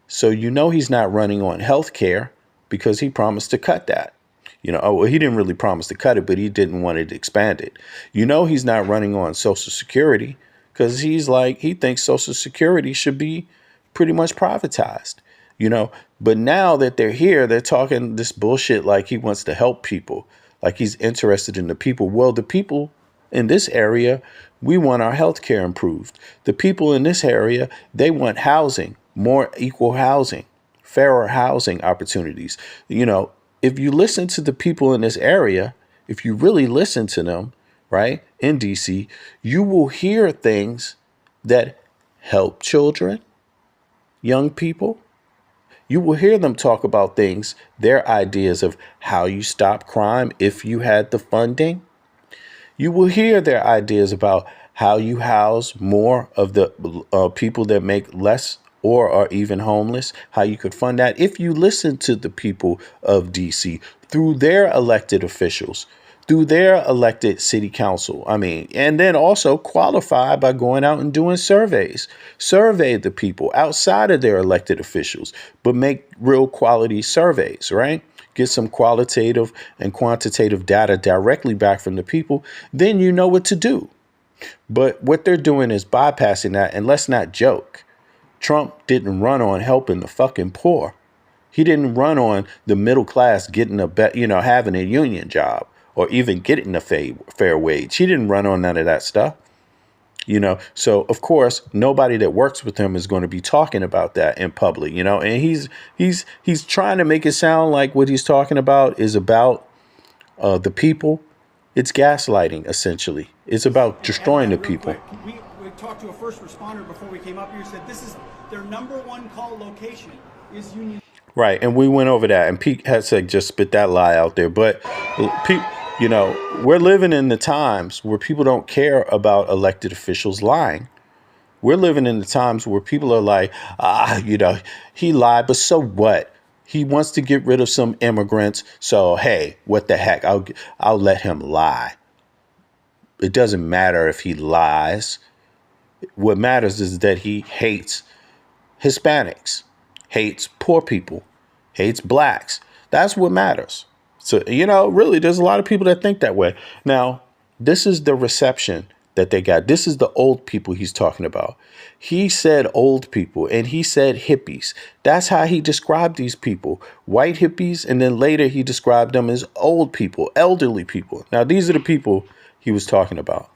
So he's not running on health care because he promised to cut that. He didn't really promise to cut it, but he didn't want it expanded. He's not running on Social Security because he thinks Social Security should be pretty much privatized. But now that they're here, they're talking this bullshit like he wants to help people, like he's interested in the people. Well, the people in this area, we want our health care improved. The people in this area, they want housing, more equal housing, fairer housing opportunities. If you listen to the people in this area, if you really listen to them, right, in DC, you will hear things that help children, young people. You will hear them talk about things, their ideas of how you stop crime if you had the funding. You will hear their ideas about how you house more of the people that make less or are even homeless, how you could fund that if you listen to the people of DC through their elected officials, through their elected city council. And then also qualify by going out and doing surveys. Survey the people outside of their elected officials, but make real quality surveys, right? Get some qualitative and quantitative data directly back from the people. Then you know what to do. But what they're doing is bypassing that. And let's not joke. Trump didn't run on helping the fucking poor. He didn't run on the middle class getting having a union job or even getting a fair wage. He didn't run on none of that stuff. So of course, nobody that works with him is going to be talking about that in public, and he's trying to make it sound like what he's talking about is about the people. It's gaslighting, essentially. It's about destroying the people. We talked to a first responder before we came up here, said this is their number one call location is Union. Right. And we went over that, and Pete had said just spit that lie out there. But we're living in the times where people don't care about elected officials lying. We're living in the times where people are like, he lied, but so what? He wants to get rid of some immigrants. So, hey, what the heck? I'll let him lie. It doesn't matter if he lies. What matters is that he hates Hispanics, hates poor people, hates blacks. That's what matters. So, really, there's a lot of people that think that way. Now, this is the reception that they got. This is the old people he's talking about. He said old people and he said hippies. That's how he described these people, white hippies. And then later he described them as old people, elderly people. Now, these are the people he was talking about.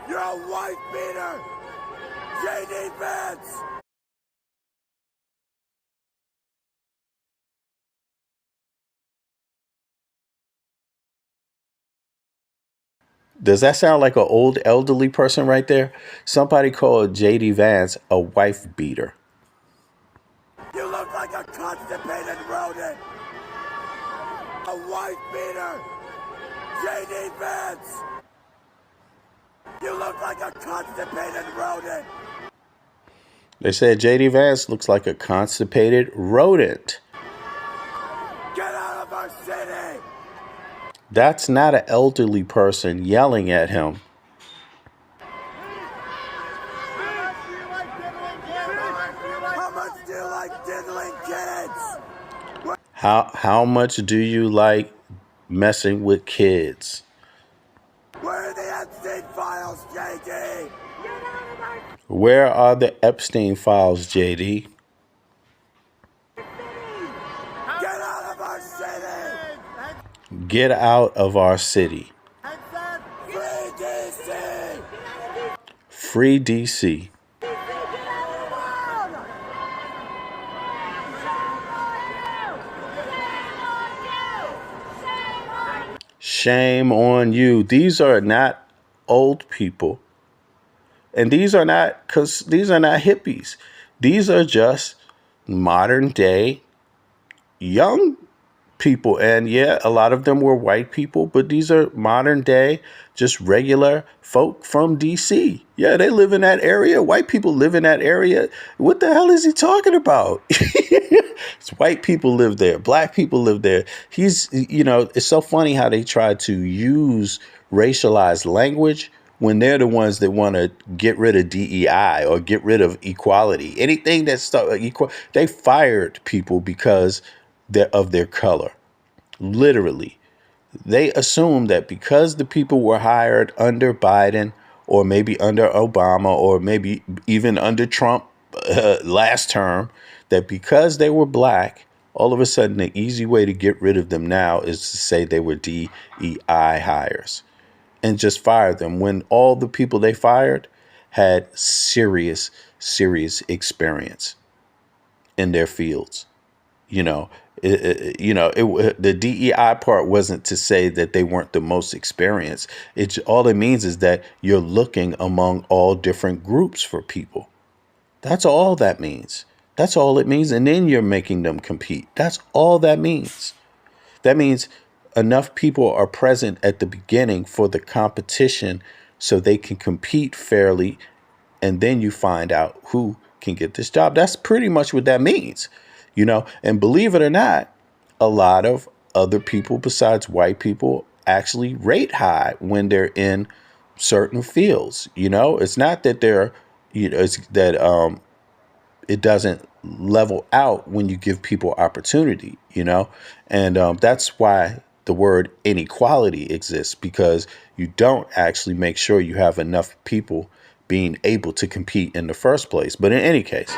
You're a wife beater! JD Vance! Does that sound like an old elderly person right there? Somebody called J.D. Vance a wife beater. You look like a constipated rodent. A wife beater. J.D. Vance. You look like a constipated rodent. They said J.D. Vance looks like a constipated rodent. Get out of our city. That's not an elderly person yelling at him. How much do you like diddling kids? How much do you like messing with kids? Where are the Epstein files, JD? Where are the Epstein files, JD? Get out of our city. Get out of our city. Free DC. Free DC. Shame on you. These are not old people. And these are not hippies. These are just modern day young people. And yeah, a lot of them were white people, but these are modern day, just regular folk from DC. Yeah, they live in that area. White people live in that area. What the hell is he talking about? It's white people live there. Black people live there. It's so funny how they try to use racialized language when they're the ones that want to get rid of DEI or get rid of equality. Anything that's equal, they fired people because of their color. Literally. They assumed that because the people were hired under Biden or maybe under Obama or maybe even under Trump last term, that because they were black, all of a sudden the easy way to get rid of them now is to say they were DEI hires and just fire them when all the people they fired had serious experience in their fields. The DEI part wasn't to say that they weren't the most experienced. All it means is that you're looking among all different groups for people. That's all that means. That's all it means. And then you're making them compete. That's all that means. That means enough people are present at the beginning for the competition so they can compete fairly. And then you find out who can get this job. That's pretty much what that means. And believe it or not, a lot of other people besides white people actually rate high when they're in certain fields. It's not that it's that it doesn't level out when you give people opportunity, and that's why the word inequality exists, because you don't actually make sure you have enough people being able to compete in the first place. But in any case,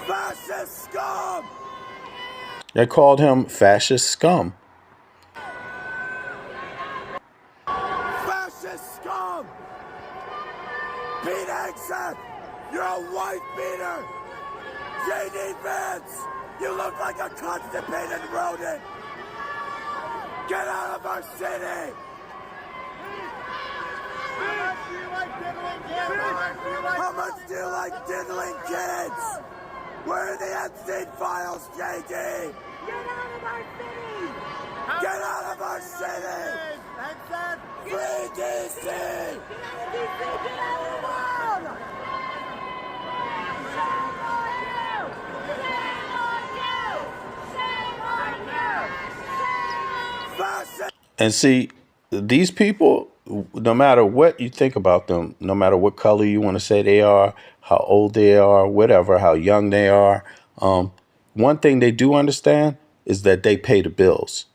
Fascist scum! they called him fascist scum. Fascist scum! Pete Hegseth, you're a wife beater! J.D. Vance, you look like a constipated rodent! Get out of our city! How much do you like diddling kids? Where are the Epstein files, JD? Get out of our city! Free DC! And see, these people, no matter what you think about them, no matter what color you want to say they are, how old they are, whatever, how young they are, one thing they do understand is that they pay the bills.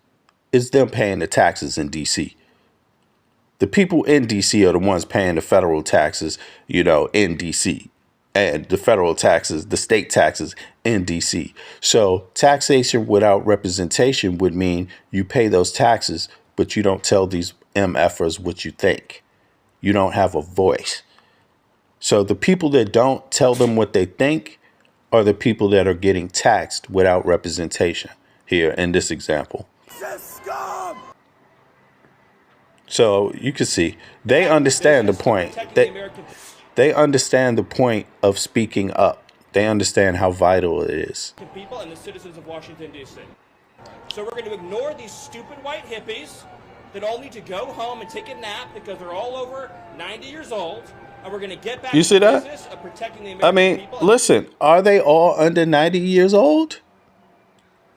It's them paying the taxes in D.C. The people in D.C. are the ones paying the federal taxes, in D.C. and the federal taxes, the state taxes in D.C. So taxation without representation would mean you pay those taxes, but you don't tell these MFers what you think. You don't have a voice. So the people that don't tell them what they think are the people that are getting taxed without representation here in this example. So you can see they understand the point. They understand the point of speaking up. They understand how vital it is. People and the citizens of Washington, D.C. So we're going to ignore these stupid white hippies that all need to go home and take a nap because they're all over 90 years old. And we're going to get back to the business of protecting the American people. Listen, are they all under 90 years old?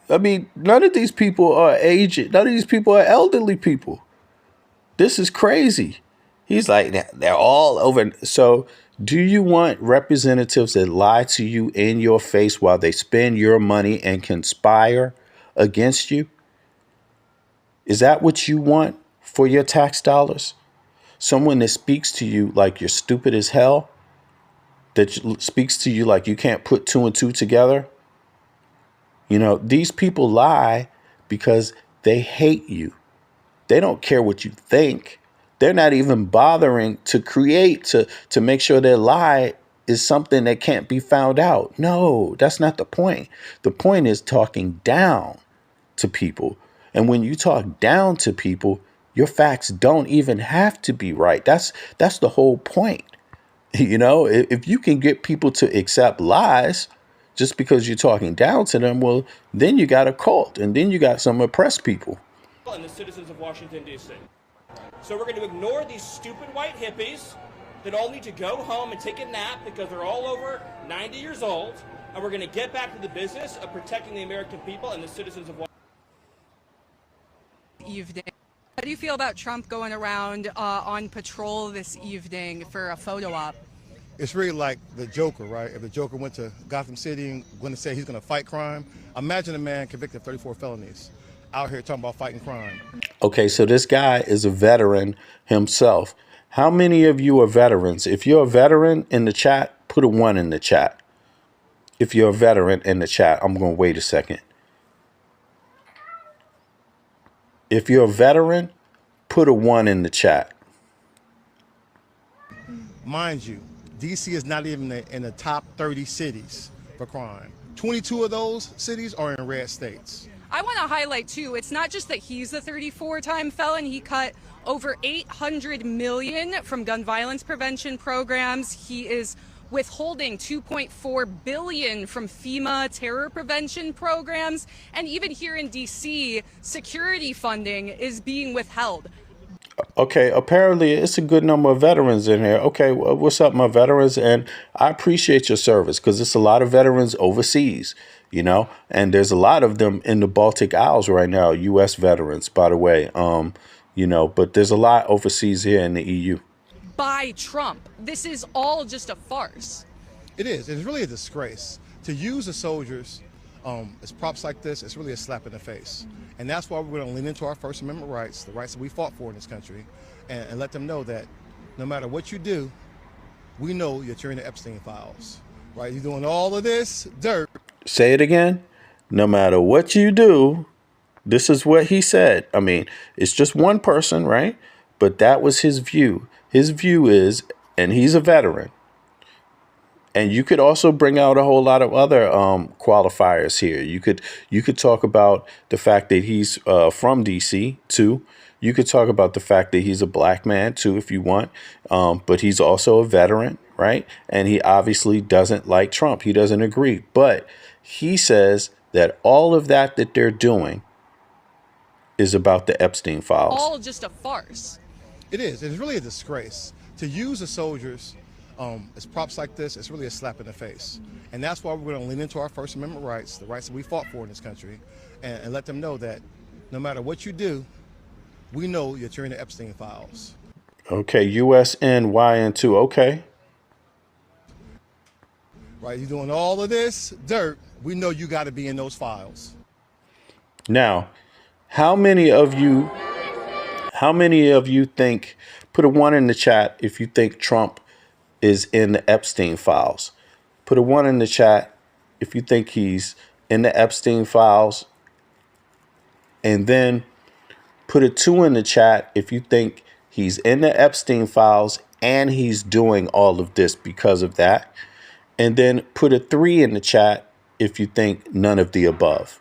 I mean, none of these people are aged. None of these people are elderly people. This is crazy. He's like, they're all over. So do you want representatives that lie to you in your face while they spend your money and conspire against you? Is that what you want for your tax dollars? Someone that speaks to you like you're stupid as hell? That speaks to you like you can't put two and two together? You know, these people lie because they hate you. They don't care what you think. They're not even bothering to create to make sure their lie is something that can't be found out. No, that's not the point. The point is talking down to people. And when you talk down to people, your facts don't even have to be right. That's the whole point. You know, if you can get people to accept lies just because you're talking down to them, well, then you got a cult and then you got some oppressed people. And the citizens of Washington, D.C. So we're going to ignore these stupid white hippies that all need to go home and take a nap because they're all over 90 years old. And we're going to get back to the business of protecting the American people and the citizens of Washington. Evening. How do you feel about Trump going around on patrol this evening for a photo op? It's really like the Joker, right? If the Joker went to Gotham City and going to say he's going to fight crime, imagine a man convicted of 34 felonies out here talking about fighting crime. Okay, so this guy is a veteran himself. How many of you are veterans? If you're a veteran in the chat, put a 1 in the chat. If you're a veteran in the chat, I'm going to wait a second. If you're a veteran, put a 1 in the chat. Mind you, D.C. is not even in the top 30 cities for crime. 22 of those cities are in red states. I want to highlight, too, it's not just that he's a 34-time felon. He cut over $800 million from gun violence prevention programs. He is withholding $2.4 billion from FEMA terror prevention programs. And even here in D.C., security funding is being withheld. Okay, apparently it's a good number of veterans in here. Okay, well, what's up, my veterans? And I appreciate your service because it's a lot of veterans overseas, you know, and there's a lot of them in the Baltic Isles right now, U.S. veterans, by the way, you know, but there's a lot overseas here in the EU. By Trump. This is all just a farce. It is. It's really a disgrace. To use the soldiers as props like this, it's really a slap in the face. And that's why we're going to lean into our First Amendment rights, the rights that we fought for in this country, and let them know that no matter what you do, we know that you're in the Epstein files, right? You're doing all of this dirt. Say it again. No matter what you do, this is what he said. I mean, it's just one person, right? But that was his view. His view is, and he's a veteran. And you could also bring out a whole lot of other qualifiers here. You could talk about the fact that he's from D.C. too. You could talk about the fact that he's a black man too, if you want. But he's also a veteran, right? And he obviously doesn't like Trump. He doesn't agree. But he says that all of that they're doing is about the Epstein files. All just a farce. It is. It's really a disgrace. To use the soldiers as props like this, it's really a slap in the face. And that's why we're going to lean into our First Amendment rights, the rights that we fought for in this country, and let them know that no matter what you do, we know that you're in the Epstein files. Okay, USNYN2, okay. Right, you're doing all of this dirt, we know you got to be in those files. Now, how many of you think, put a 1 in the chat if you think Trump is in the Epstein files. Put a 1 in the chat if you think he's in the Epstein files. And then put a 2 in the chat if you think he's in the Epstein files and he's doing all of this because of that. And then put a 3 in the chat if you think none of the above.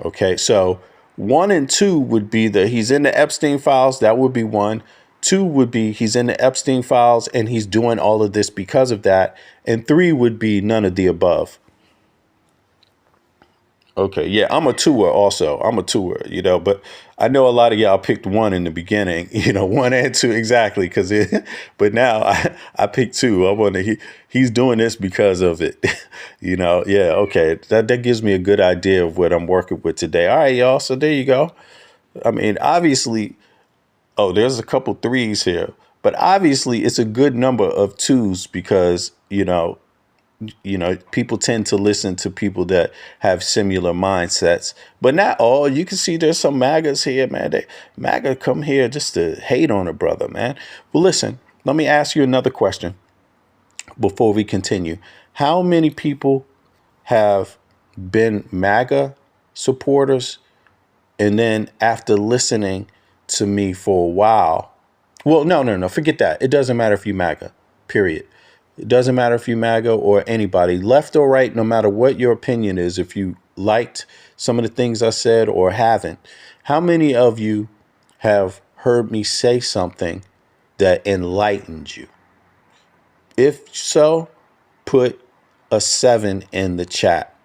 Okay, so 1 and 2 would be that he's in the Epstein files. That would be 1. 2 would be he's in the Epstein files and he's doing all of this because of that. And 3 would be none of the above. Okay, yeah, I'm a tour also. I'm a tour, but I know a lot of y'all picked 1 in the beginning, 1 and 2 exactly, but now I picked 2. I want to. He's doing this because of it, Yeah, okay, that gives me a good idea of what I'm working with today. All right, y'all. So there you go. I mean, obviously, there's a couple 3s here, but obviously it's a good number of 2s because people tend to listen to people that have similar mindsets, but not all. You can see there's some MAGAs here, man. MAGA come here just to hate on a brother, man. Well, listen, let me ask you another question before we continue. How many people have been MAGA supporters and then after listening to me for a while, well, no, forget that. It doesn't matter if you MAGA, period. It doesn't matter if you MAGA or anybody, left or right, no matter what your opinion is, if you liked some of the things I said or haven't. How many of you have heard me say something that enlightened you? If so, put a 7 in the chat.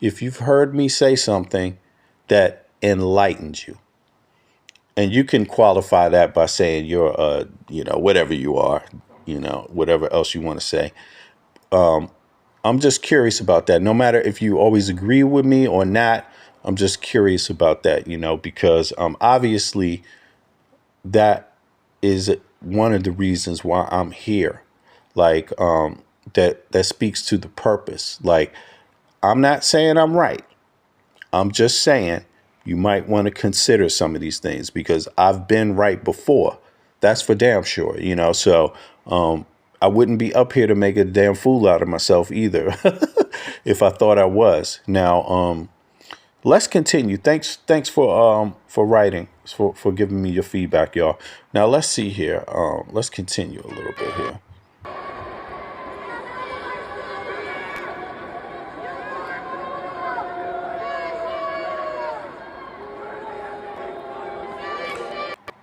If you've heard me say something that enlightened you. And you can qualify that by saying you're whatever you are, whatever else you want to say. I'm just curious about that. No matter if you always agree with me or not, I'm just curious about that, because obviously that is one of the reasons why I'm here. Like that speaks to the purpose. Like, I'm not saying I'm right. I'm just saying you might want to consider some of these things because I've been right before. That's for damn sure, So I wouldn't be up here to make a damn fool out of myself either if I thought I was. Now, let's continue. Thanks for writing, for giving me your feedback, y'all. Now let's see here. Let's continue a little bit here.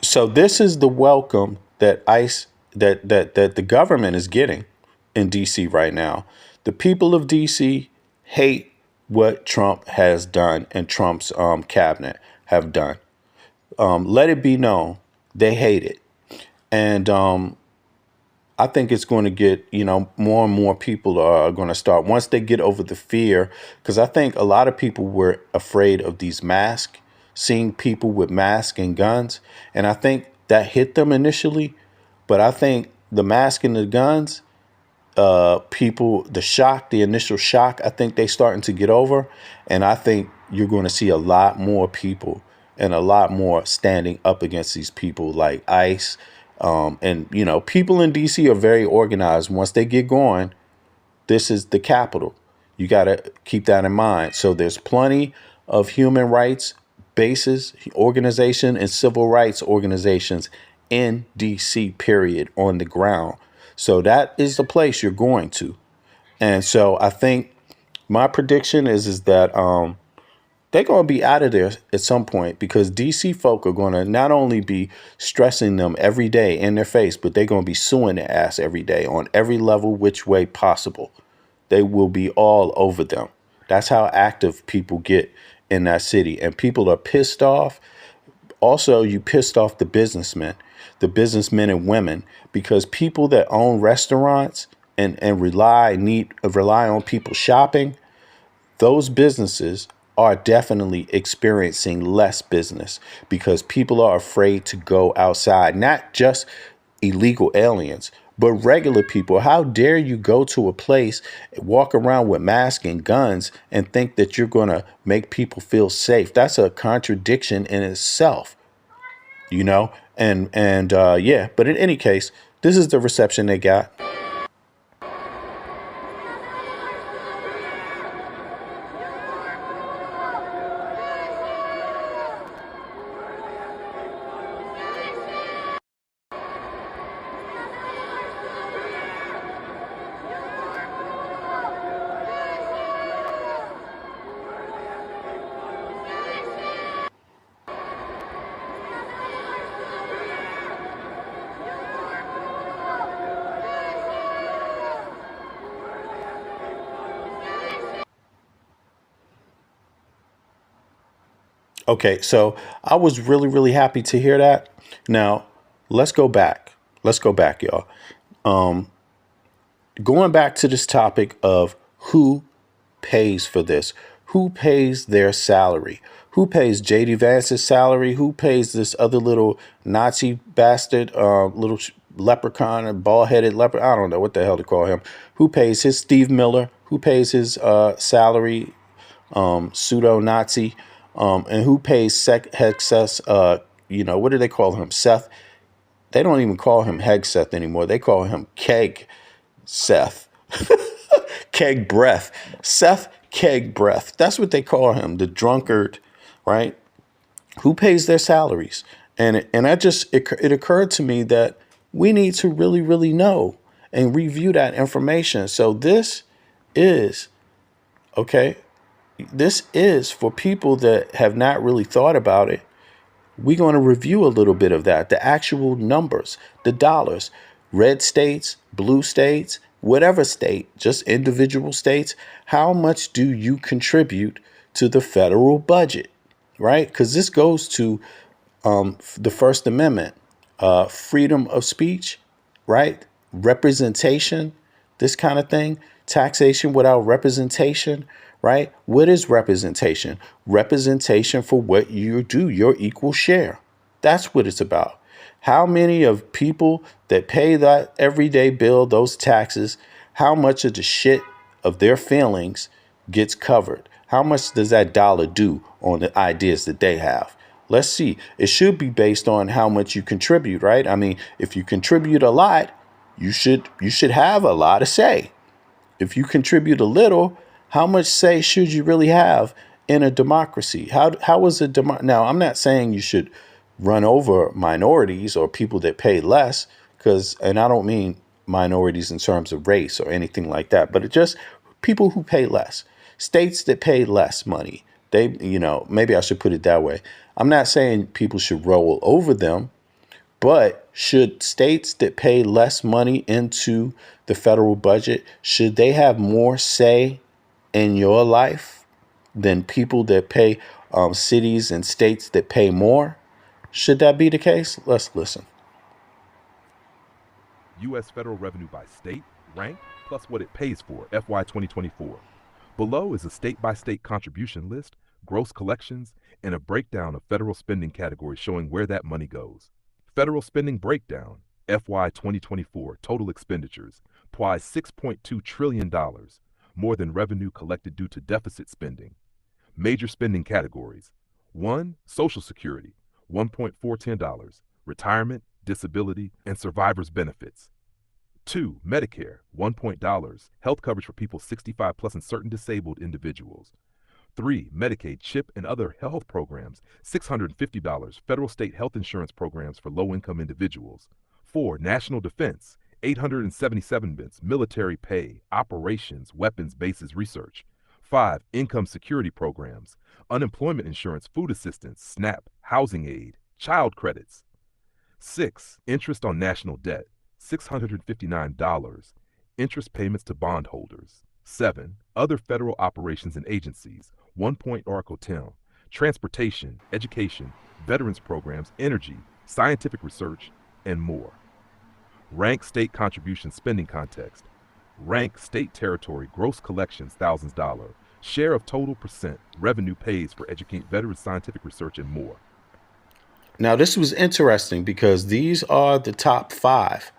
So this is the welcome that that the government is getting in DC right now. The people of DC hate what Trump has done and Trump's cabinet have done. Let it be known they hate it. And I think it's going to get, more and more people are going to start once they get over the fear, because I think a lot of people were afraid of these masks, seeing people with masks and guns. And I think that hit them initially. But I think the mask and the guns, the initial shock, I think they starting to get over. And I think you're going to see a lot more people and a lot more standing up against these people like ICE. And, people in D.C. are very organized. Once they get going, this is the capital. You got to keep that in mind. So there's plenty of human rights bases, organization, and civil rights organizations in D.C., period, on the ground. So that is the place you're going to. And so I think my prediction is that they're going to be out of there at some point because DC folk are going to not only be stressing them every day in their face, but they're going to be suing their ass every day on every level, which way possible. They will be all over them. That's how active people get in that city. And people are pissed off. Also, you pissed off the businessmen and women, because people that own restaurants and rely on people shopping, those businesses are definitely experiencing less business because people are afraid to go outside. Not just illegal aliens, but regular people. How dare you go to a place, walk around with masks and guns and think that you're going to make people feel safe? That's a contradiction in itself, and yeah. But in any case, this is the reception they got. Okay, so I was really, really happy to hear that. Now, let's go back. Let's go back, y'all. Going back to this topic of who pays for this, who pays their salary, who pays JD Vance's salary, who pays this other little Nazi bastard, little leprechaun and bald headed leopard. I don't know what the hell to call him. Who pays his Steve Miller? Who pays his salary? Pseudo Nazi, and who pays Hexeth, what do they call him? Seth. They don't even call him Hegseth anymore. They call him Keg Seth. Keg Breath. Seth Keg Breath. That's what they call him, the drunkard, right? Who pays their salaries? And it occurred to me that we need to really, really know and review that information. So this is, okay, this is for people that have not really thought about it. We're going to review a little bit of that, the actual numbers, the dollars, red states, blue states, whatever state, just individual states. How much do you contribute to the federal budget, right? Because this goes to the First Amendment, freedom of speech, right? Representation, this kind of thing. Taxation without representation, right? What is representation? Representation for what you do, your equal share. That's what it's about. How many of people that pay that everyday bill, those taxes, how much of the shit of their feelings gets covered? How much does that dollar do on the ideas that they have? Let's see. It should be based on how much you contribute, right? I mean, if you contribute a lot, you should have a lot of say. If you contribute a little, how much say should you really have in a democracy? How is a now? I'm not saying you should run over minorities or people that pay less, and I don't mean minorities in terms of race or anything like that, but it just people who pay less, states that pay less money. Maybe I should put it that way. I'm not saying people should roll over them, but should states that pay less money into the federal budget, should they have more say in your life than people that pay cities and states that pay more? Should that be the case? Let's listen. U.S. federal revenue by state, ranked, plus what it pays for, FY 2024. Below is a state-by-state contribution list, gross collections, and a breakdown of federal spending categories showing where that money goes. Federal spending breakdown, FY 2024 total expenditures, twice $6.2 trillion, more than revenue collected due to deficit spending. Major spending categories: 1. Social Security, $1.410, retirement, disability, and survivors benefits. 2. Medicare, $1 health coverage for people 65 plus and certain disabled individuals. 3. Medicaid, CHIP, and other health programs, $650, federal state health insurance programs for low-income individuals. 4. National defense, $877, military pay, operations, weapons, bases, research. 5. Income security programs, unemployment insurance, food assistance, SNAP, housing aid, child credits. 6. Interest on national debt, $659, interest payments to bondholders. 7. Other federal operations and agencies, 1 Point Oracle Town, transportation, education, veterans programs, energy, scientific research, and more. Rank state contribution spending context. Rank state territory gross collections thousands dollar. Share of total percent revenue pays for educate veterans scientific research and more. Now this was interesting because these are the top 5,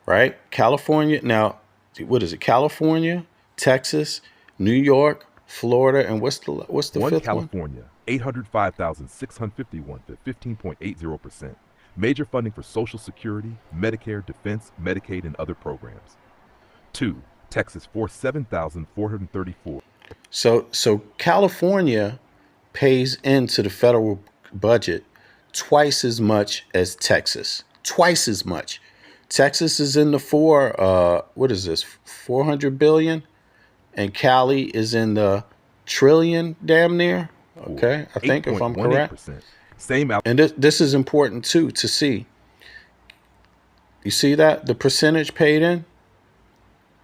right? California. Now, what is it? California, Texas, New York, Florida, and what's the fifth California, one? $805,651 for 15.80%. Major funding for Social Security, Medicare, Defense, Medicaid, and other programs. 2. Texas, $47,434. So California pays into the federal budget twice as much as Texas. Twice as much. Texas is in the 400 billion, and Cali is in the trillion, damn near. Okay, I think if I'm correct. Same out. And this is important too to see. You see that the percentage paid in?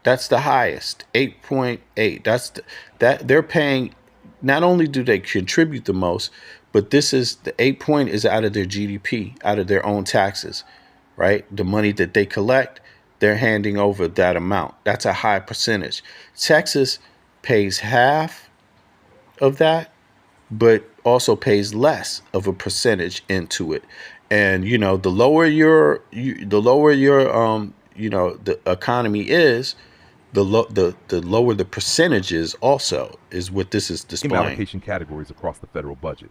That's the highest, 8.8. That they're paying. Not only do they contribute the most, But this is the 8 point is out of their GDP, out of their own taxes, right? The money that they collect, they're handing over that amount. That's a high percentage. Texas pays half of that, but also pays less of a percentage into it. And the lower your the economy is, the lower the percentages also is what this is Same displaying. allocation categories across the federal budget.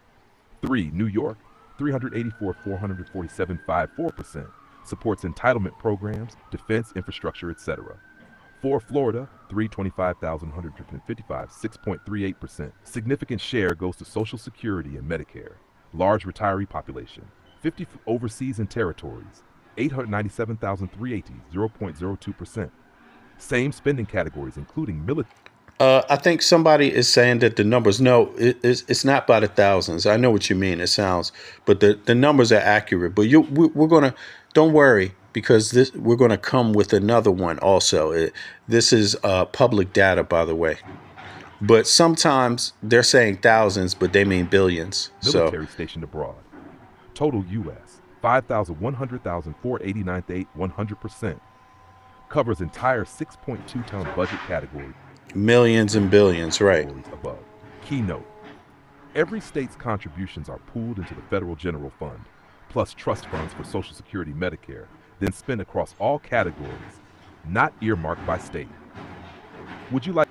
3. New York, 384,447.54%, supports entitlement programs, defense, infrastructure, etc. 4. Florida, 325,155, 6.38%. Significant share goes to Social Security and Medicare. Large retiree population. 50 overseas and territories, 897,380, 0.02%. Same spending categories, including military. I think somebody is saying that the numbers. No, it's not by the thousands. I know what you mean. It sounds, but the numbers are accurate. But we're gonna, don't worry, because we're gonna come with another one also. This is public data, by the way. But sometimes they're saying thousands, but they mean billions. Military stationed abroad. Total U.S. 5,100,489.8, 100%. Covers entire 6.2 ton budget category. Millions and billions, right? Above. Keynote: every state's contributions are pooled into the federal general fund, plus trust funds for Social Security, Medicare, then spent across all categories, not earmarked by state. Would you like?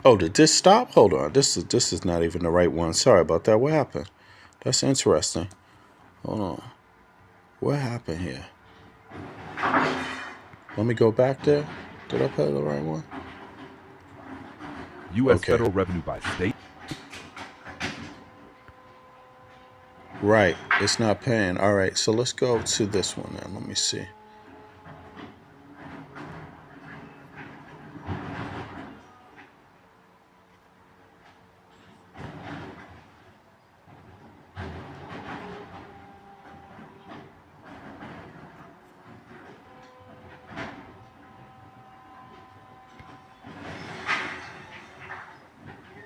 Oh, did this stop? Hold on. This is not even the right one. Sorry about that. What happened? That's interesting. Hold on. What happened here? Let me go back there. Did I play the right one? U.S. federal revenue by state. Right. It's not paying. All right. So let's go to this one then. Let me see.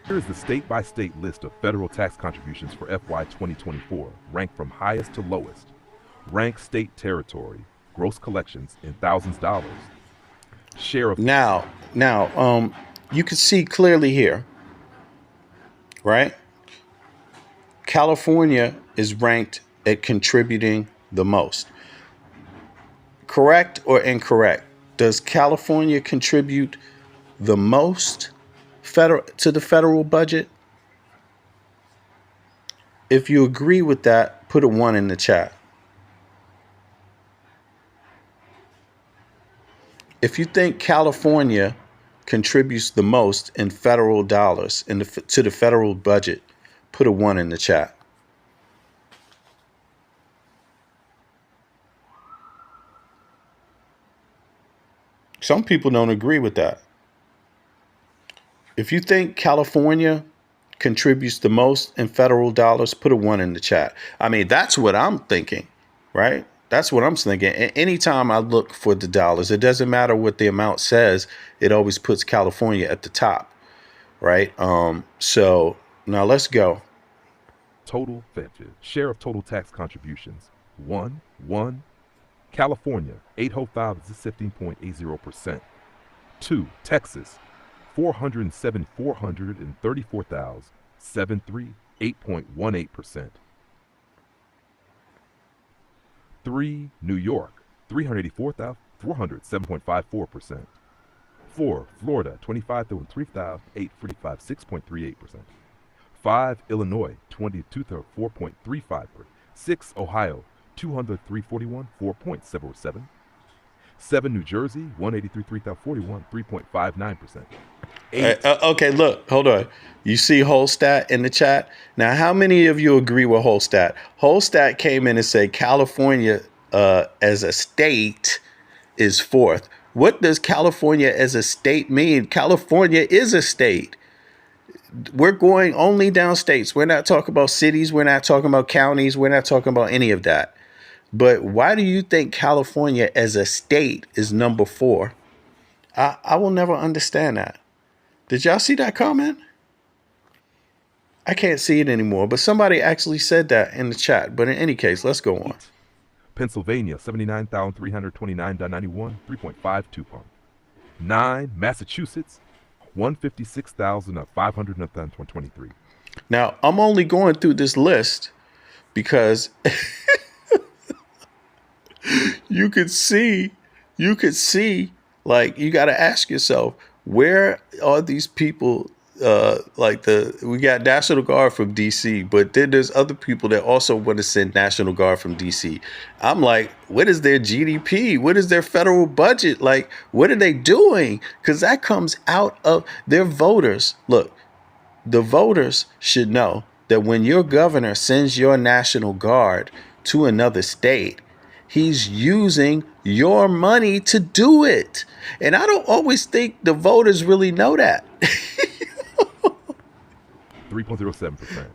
Here is the state-by-state list of federal tax contributions for FY 2024, ranked from highest to lowest. Rank state territory, gross collections in thousands dollars. Share of now, you can see clearly here, right? California is ranked at contributing the most. Correct or incorrect? Does California contribute the most to the federal budget? If you agree with that, put a 1 in the chat. If you think California contributes the most in federal dollars to the federal budget, put a 1 in the chat. Some people don't agree with that. If you think California contributes the most in federal dollars, put a 1 in the chat. I mean, that's what I'm thinking, right? That's what I'm thinking. Anytime I look for the dollars, it doesn't matter what the amount says. It always puts California at the top, right? So now let's go. Total share of total tax contributions. 1. California, 805.80%. 2. Texas, 434,073, 8.18%. 3. New York, 384,407.54%. 4. Florida, 25,003,845, 6.38%. 5. Illinois, 22,4.35%. 6. Ohio, 203,41, 4.07%. 7. New Jersey, 183,341, 3.59%. 8. Okay, look, hold on. You see Holstat in the chat? Now, how many of you agree with Holstat? Holstat came in and said California as a state is 4th. What does California as a state mean? California is a state. We're going only down states. We're not talking about cities. We're not talking about counties. We're not talking about any of that. But why do you think California as a state is number 4? I will never understand that. Did y'all see that comment? I can't see it anymore, but somebody actually said that in the chat. But in any case, let's go on. Pennsylvania, 79,329.91, 3.52 pump. 9, Massachusetts, 156,523. Now, I'm only going through this list because you could see, like, you got to ask yourself, where are these people? We got National Guard from DC, but then there's other people that also want to send National Guard from DC. I'm like, what is their GDP? What is their federal budget? Like, what are they doing? Because that comes out of their voters. Look, the voters should know that when your governor sends your National Guard to another state, he's using your money to do it. And I don't always think the voters really know that. 3.07%.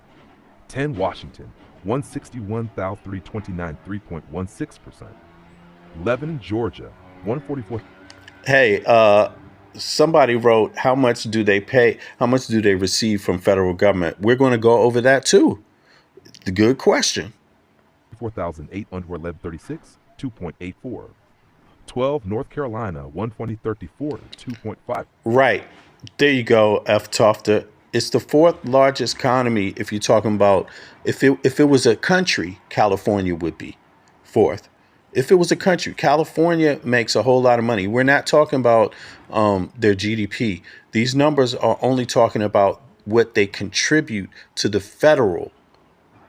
10, Washington, 161,329, 3.16%. 11, Georgia, 144. Hey, somebody wrote, how much do they pay? How much do they receive from federal government? We're going to go over that too. The good question. 4,811.36, 2.84. 12, North Carolina, 120.34, 2.5. Right. There you go, F. Tofter. It's the 4th largest economy. If you're talking about, if it was a country, California would be 4th. If it was a country, California makes a whole lot of money. We're not talking about their GDP. These numbers are only talking about what they contribute to the federal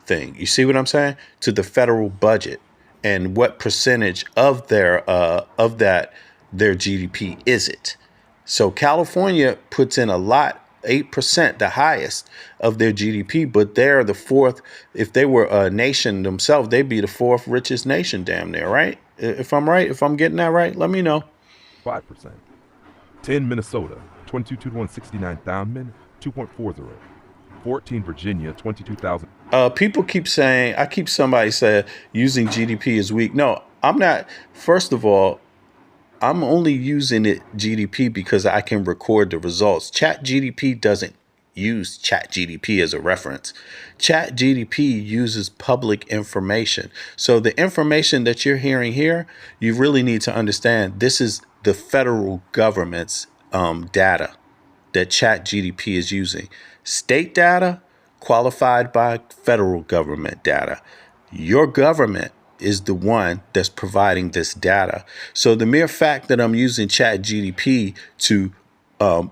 thing. You see what I'm saying? To the federal budget, and what percentage of their their GDP is it? So California puts in a lot. 8%, the highest of their GDP, but they're the 4th. If they were a nation themselves, they'd be the 4th richest nation, damn near, right? If I'm right, if I'm getting that right, let me know. 5%. 10, Minnesota, 22,169,000, 2.40. 14, Virginia, 22,000. People keep saying, somebody said using GDP is weak. No, I'm not. First of all, I'm only using it GDP because I can record the results. Chat GDP doesn't use Chat GDP as a reference. Chat GDP uses public information. So the information that you're hearing here, you really need to understand this is the federal government's data that Chat GDP is using. State data qualified by federal government data. Your government is the one that's providing this data. So the mere fact that I'm using Chat GDP to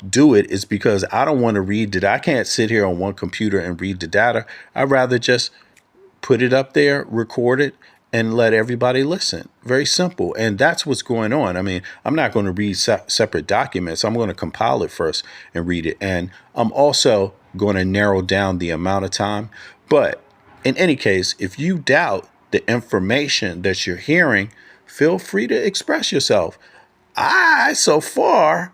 do it is because I don't want to read it. I can't sit here on one computer and read the data. I'd rather just put it up there, record it, and let everybody listen. Very simple. And that's what's going on. I mean, I'm not going to read separate documents. I'm going to compile it first and read it. And I'm also going to narrow down the amount of time. But in any case, if you doubt the information that you're hearing, feel free to express yourself. I, so far,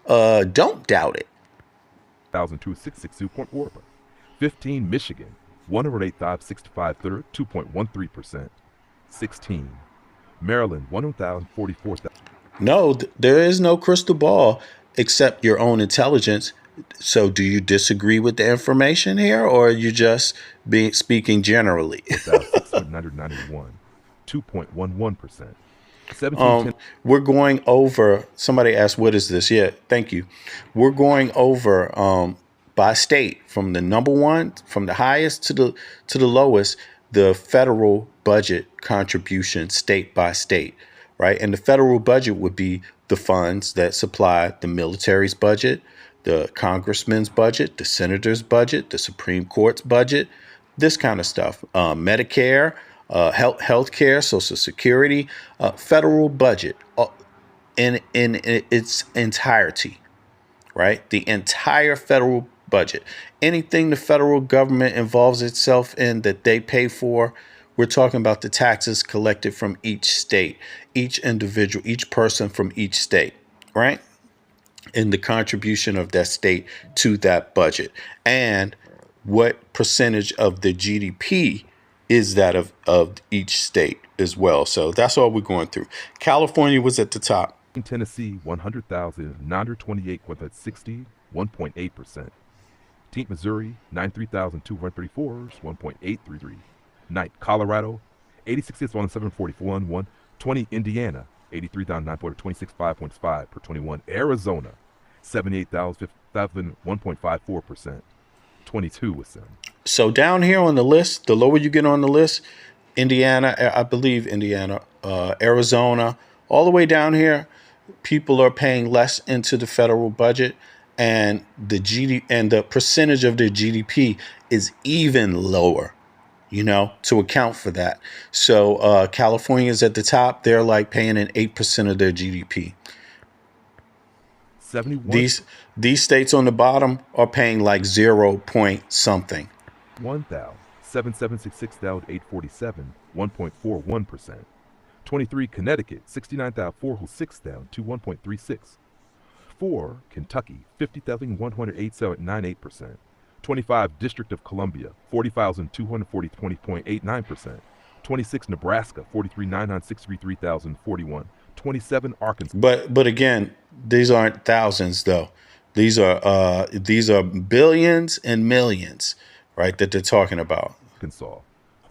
don't doubt it. 1,266.4. 15, Michigan, 108,565, 2.13%. 16, Maryland, 1,044,000. No, there is no crystal ball except your own intelligence. So do you disagree with the information here, or are you just speaking generally? 691, 2.11%. 17, we're going over, somebody asked, what is this? Yeah, thank you. We're going over by state, from the number one, from the highest to the lowest, the federal budget contribution state by state, right? And the federal budget would be the funds that supply the military's budget, the congressman's budget, the senator's budget, the Supreme Court's budget, this kind of stuff. Medicare, health care, Social Security, federal budget in its entirety, right? The entire federal budget. Anything the federal government involves itself in that they pay for, we're talking about the taxes collected from each state, each individual, each person from each state, right? And the contribution of that state to that budget, and what percentage of the GDP is that of each state as well. So that's all we're going through. California was at the top. Tennessee, 100,928 with a 60, 1.8%. Missouri, 93,234, 1.833. Ninth, Colorado, 86,741, 120. Indiana, 83,926, 5.5 per 21. Arizona, 78,000, 1.54%. 22 was them. So down here on the list, the lower you get on the list, Indiana, I believe Indiana, Arizona, all the way down here, people are paying less into the federal budget, and the percentage of their GDP is even lower, to account for that. So California is at the top. They're like paying an 8% of their GDP. 71. These states on the bottom are paying like 0 point something. 766,847, 1.41%. 23, Connecticut, 69,406 to 1.36. 4, Kentucky, 50,187, 98%. 25, District of Columbia, 40,240, 20.89%. 26, Nebraska, 43,963, 41. 27, Arkansas. But again, these aren't thousands though. These are billions and millions, right? That they're talking about. Arkansas,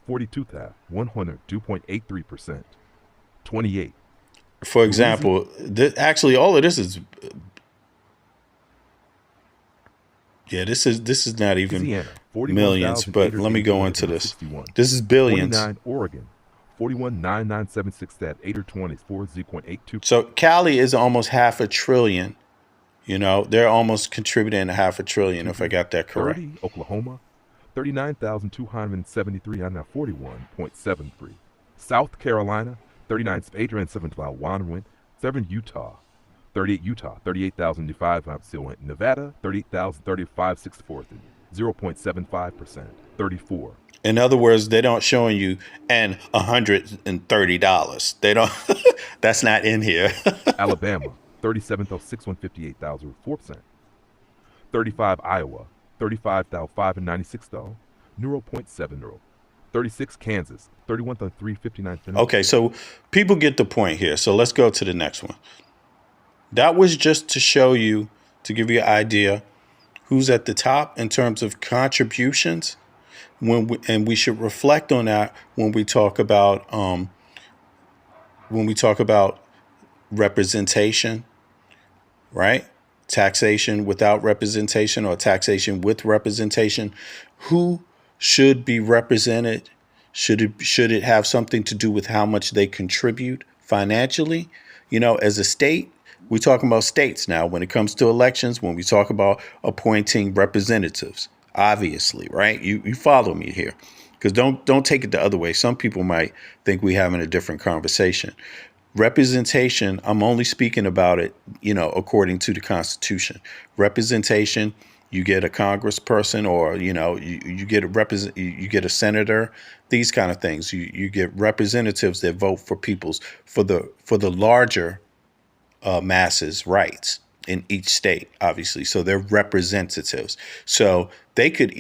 42,100, 2.83%. 28. For example, actually, all of this is. Yeah, this is not even millions, but let me go into this. This is billions. 49, Oregon, 41,976 at 8 or 24, 0.82. So Cali is almost $500 billion. They're almost contributing $500 billion, if I got that correct. 30, Oklahoma, 39,273 and 41.73. South Carolina, 39, Adrian 7 went 7, Utah, 38, Utah, 38,005 still went. Nevada, 38,035, 64th, 0.75%. 34. In other words, they don't showing you and $130. They don't. That's not in here. Alabama, 37,006, 158,000, 4%. 35, Iowa, 35,005 and 96 though, 0.70. 36, Kansas, 31,359. Okay, so people get the point here. So let's go to the next one. That was just to show you, to give you an idea who's at the top in terms of contributions. And we should reflect on that when we talk about representation, right? Taxation without representation or taxation with representation. Who should be represented? Should it have something to do with how much they contribute financially? As a state, we're talking about states now when it comes to elections, when we talk about appointing representatives, obviously, right? You follow me here, because don't take it the other way. Some people might think we're having a different conversation. Representation, I'm only speaking about it, according to the Constitution. Representation, you get a congressperson, or you get you get a senator, these kind of things. You get representatives that vote for the larger masses' rights in each state, obviously. So they're representatives. So they could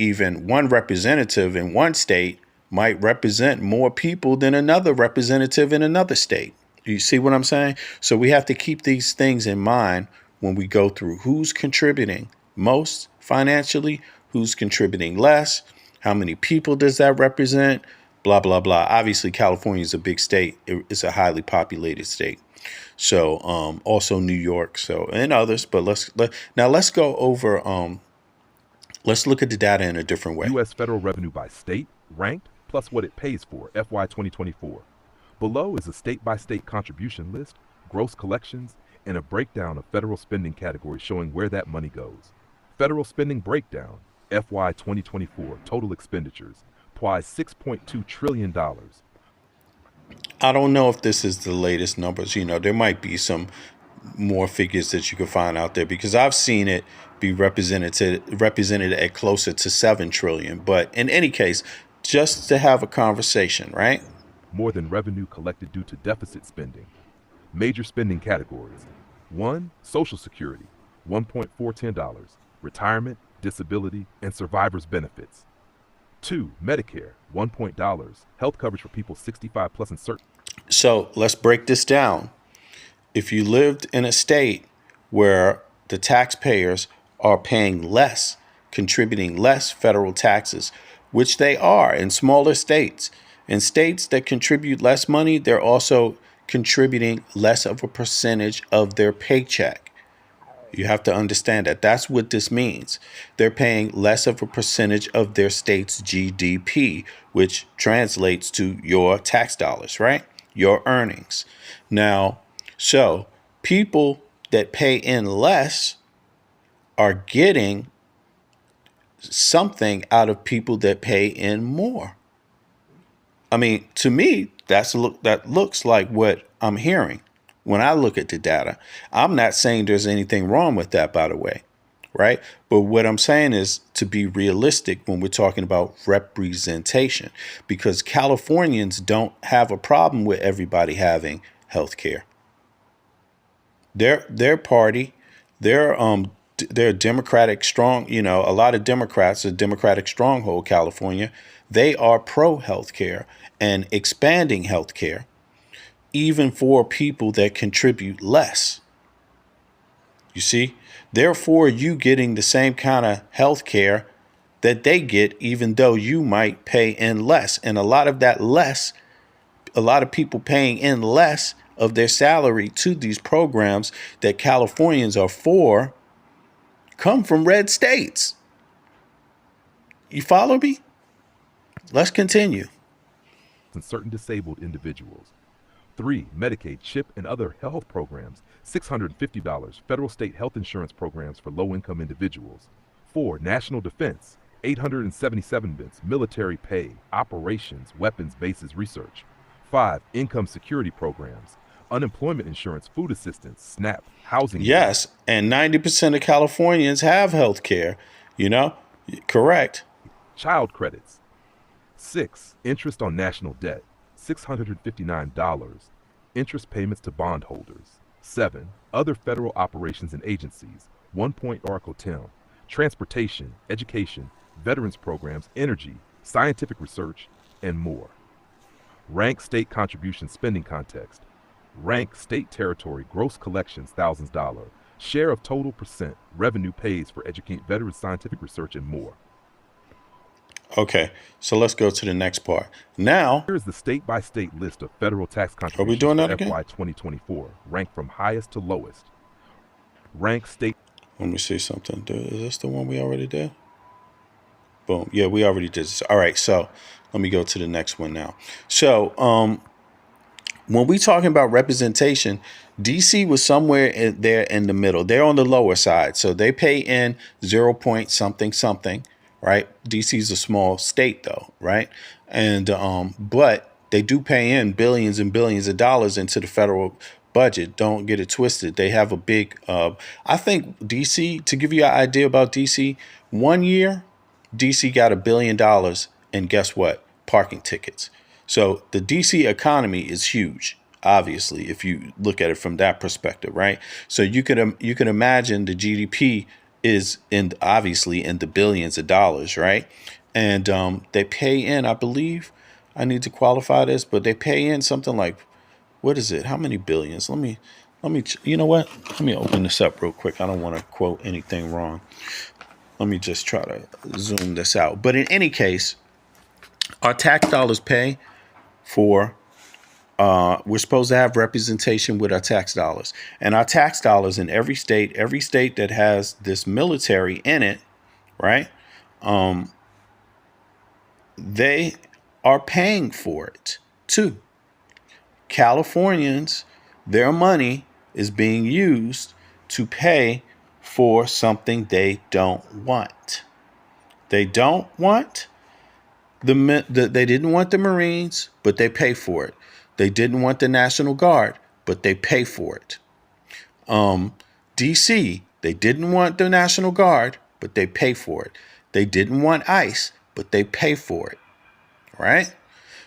one representative in one state might represent more people than another representative in another state. You see what I'm saying? So we have to keep these things in mind when we go through who's contributing most financially, who's contributing less, how many people does that represent, blah, blah, blah. Obviously, California is a big state. It's a highly populated state. So also New York, and others. But let's go over. Let's look at the data in a different way. U.S. federal revenue by state, ranked, plus what it pays for, FY 2024. Below is a state-by-state contribution list, gross collections, and a breakdown of federal spending categories showing where that money goes. Federal spending breakdown, FY 2024, total expenditures, $6.2 trillion. I don't know if this is the latest numbers. There might be some more figures that you can find out there, because I've seen it be represented at closer to 7 trillion. But in any case, just to have a conversation, right? More than revenue collected due to deficit spending. Major spending categories. 1, Social Security, $1.410. Retirement, disability, and survivors benefits. 2. Medicare, $1. Health coverage for people 65 plus in certain. So let's break this down. If you lived in a state where the taxpayers are paying less, contributing less federal taxes, which they are in smaller states, in states that contribute less money, they're also contributing less of a percentage of their paycheck. You have to understand that. That's what this means. They're paying less of a percentage of their state's GDP, which translates to your tax dollars, right? Your earnings. Now, so people that pay in less are getting something out of people that pay in more. I mean, to me, that looks like what I'm hearing when I look at the data. I'm not saying there's anything wrong with that, by the way, right? But what I'm saying is to be realistic when we're talking about representation, because Californians don't have a problem with everybody having health care. Their party, their Democratic strong, a lot of Democrats, a Democratic stronghold, California, they are pro healthcare and expanding healthcare, even for people that contribute less. You see, therefore, you getting the same kind of healthcare that they get, even though you might pay in less. And a lot of that less, a lot of people paying in less of their salary to these programs that Californians are for come from red states. You follow me? Let's continue. And certain disabled individuals. 3. Medicaid, CHIP, and other health programs, $650. Federal state health insurance programs for low-income individuals. 4. National defense, $877 billion. Military pay, operations, weapons, bases, research. 5. Income security programs, unemployment insurance, food assistance, SNAP, housing. Yes, and 90% of Californians have health care, correct. Child credits. 6. Interest on national debt, $659. Interest payments to bondholders. 7. Other federal operations and agencies, 1 point Oracle Town, transportation, education, veterans programs, energy, scientific research, and more. Rank state contribution spending context. Rank state territory gross collections thousands dollar. Share of total percent revenue pays for educate veterans scientific research and more. Okay, so let's go to the next part. Now, here's the state-by-state list of federal tax contributions are we doing that for again? FY 2024, ranked from highest to lowest. Rank state. Let me see something. Is this the one we already did? Boom. Yeah, we already did this. All right, so let me go to the next one now. So, when we talking about representation, DC was somewhere there in the middle. They're on the lower side, so they pay in 0 point something something, right? DC is a small state, though, right? And but they do pay in billions and billions of dollars into the federal budget. Don't get it twisted. They have a big. I think DC. To give you an idea about DC, 1 year, DC got $1 billion, and guess what? Parking tickets. So the DC economy is huge, obviously, if you look at it from that perspective, right? So you can imagine the GDP is obviously in the billions of dollars, right? And they pay in, I believe, I need to qualify this, but they pay in something like, what is it? How many billions? Let me, you know what? Let me open this up real quick. I don't want to quote anything wrong. Let me just try to zoom this out. But in any case, our tax dollars pay for, we're supposed to have representation with our tax dollars. And our tax dollars in every state that has this military in it, right? They are paying for it too. Californians, their money is being used to pay for something they don't want. They don't want they didn't want the Marines, but they pay for it. They didn't want the National Guard, but they pay for it. DC, they didn't want the National Guard, but they pay for it. They didn't want ICE, but they pay for it. Right?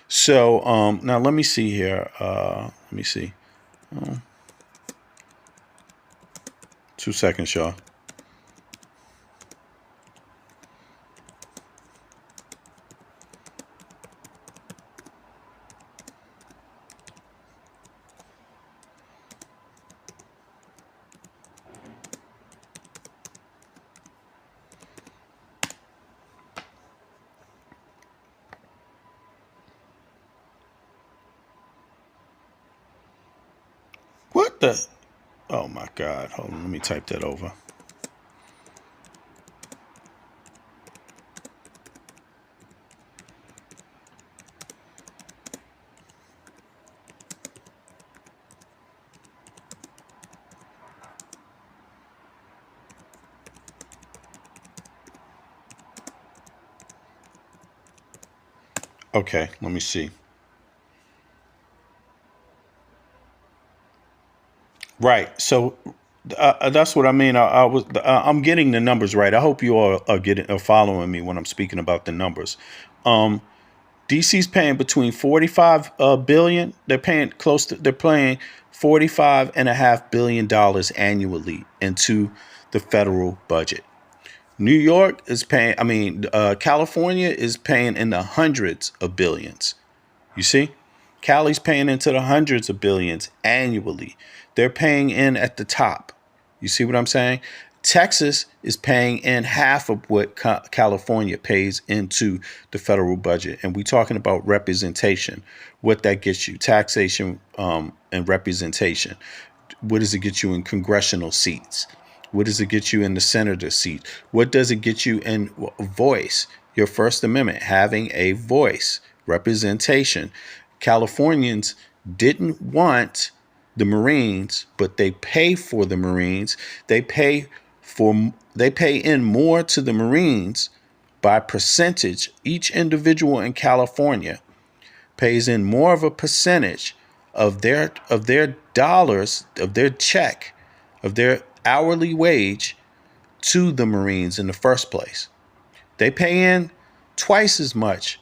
So now let me see here. Let me see. 2 seconds, y'all. the? Oh my God. Hold on. Let me type that over. Okay, let me see. Right. So that's what I mean. I'm getting the numbers right. I hope you all are following me when I'm speaking about the numbers. DC's paying between 45 billion. They're paying 45.5 billion dollars annually into the federal budget. New York is paying. California is paying in the hundreds of billions. You see, Cali's paying into the hundreds of billions annually. They're paying in at the top. You see what I'm saying? Texas is paying in half of what California pays into the federal budget. And we're talking about representation, what that gets you, taxation and representation. What does it get you in congressional seats? What does it get you in the senator seat? What does it get you in voice? Your First Amendment, having a voice, representation. Californians didn't want the Marines, but they pay for the Marines. They pay in more to the Marines by percentage. Each individual in California pays in more of a percentage of their dollars, of their check, of their hourly wage to the Marines in the first place. They pay in twice as much.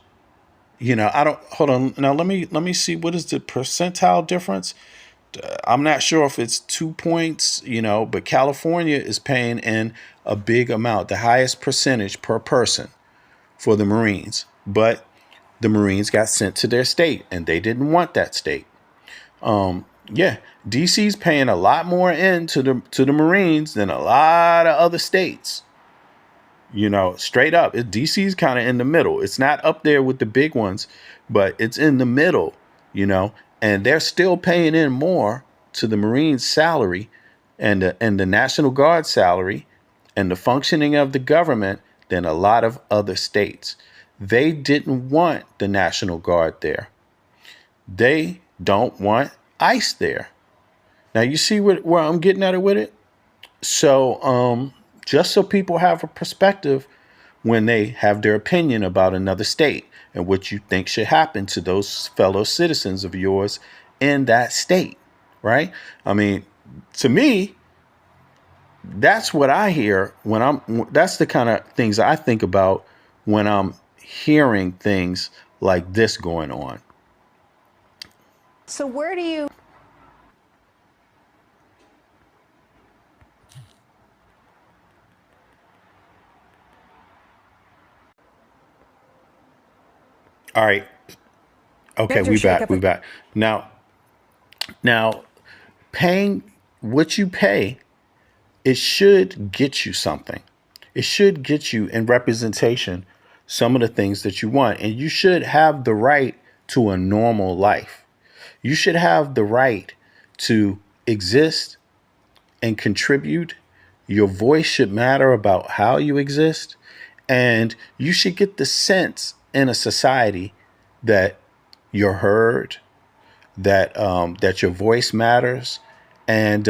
I don't hold on. Now let me see what is the percentile difference. I'm not sure if it's 2 points, but California is paying in a big amount, the highest percentage per person for the Marines. But the Marines got sent to their state and they didn't want that state. Yeah, DC's paying a lot more into the Marines than a lot of other states. Straight up, DC's kind of in the middle. It's not up there with the big ones, but it's in the middle, and they're still paying in more to the Marines' salary and the National Guard salary and the functioning of the government than a lot of other states. They didn't want the National Guard there. They don't want ICE there. Now you see where I'm getting at it with it? So just so people have a perspective when they have their opinion about another state and what you think should happen to those fellow citizens of yours in that state, right? To me, that's what I hear that's the kind of things I think about when I'm hearing things like this going on. So where do you... All right. Okay, we back. Now, paying what you pay, it should get you something. It should get you in representation some of the things that you want. And you should have the right to a normal life. You should have the right to exist and contribute. Your voice should matter about how you exist. And you should get the sense in a society that you're heard, that your voice matters. And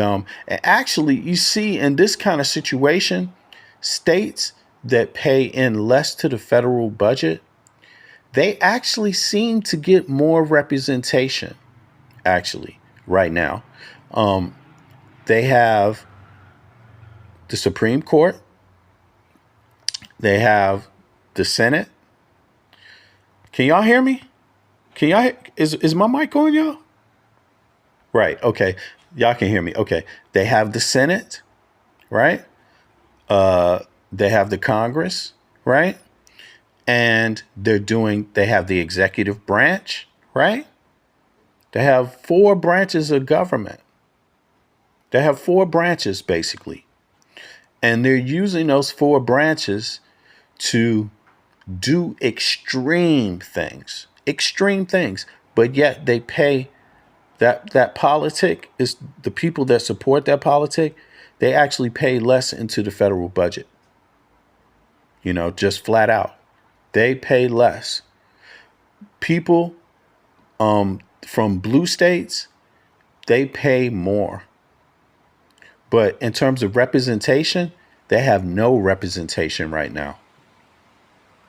actually, you see in this kind of situation, states that pay in less to the federal budget, they actually seem to get more representation, actually, right now. They have the Supreme Court. They have the Senate. Can y'all hear me? Is my mic on, y'all? Right. Okay. Y'all can hear me. Okay. They have the Senate, right? They have the Congress, right? And they have the executive branch, right? They have 4 branches of government. They have 4 branches, basically. And they're using those 4 branches to do extreme things, but yet they pay That politic is the people that support that politic, they actually pay less into the federal budget. You know, just flat out. They pay less. People from blue states, they pay more. But in terms of representation, they have no representation right now.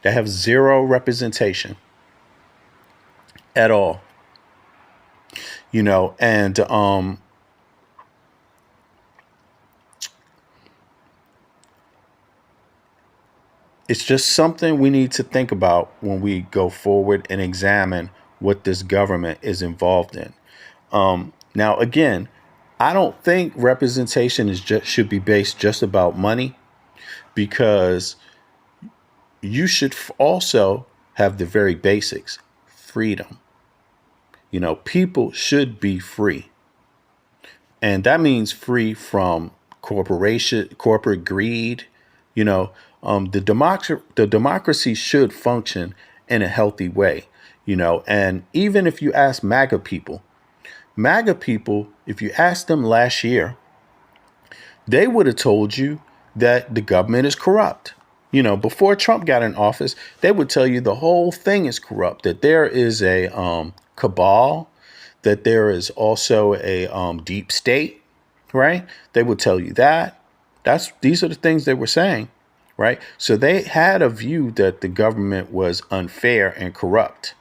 They have zero representation at all. You know, and it's just something we need to think about when we go forward and examine what this government is involved in. Now, again, I don't think representation should be based just about money, because you should also have the very basics: freedom. You know, people should be free. And that means free from corporate greed. You know, the democracy should function in a healthy way. You know, and even if you ask MAGA people, if you asked them last year, they would have told you that the government is corrupt. You know, before Trump got in office, they would tell you the whole thing is corrupt, that there is a cabal, that there is also a deep state, right? They would tell you that. These are the things they were saying, right? So they had a view that the government was unfair and corrupt,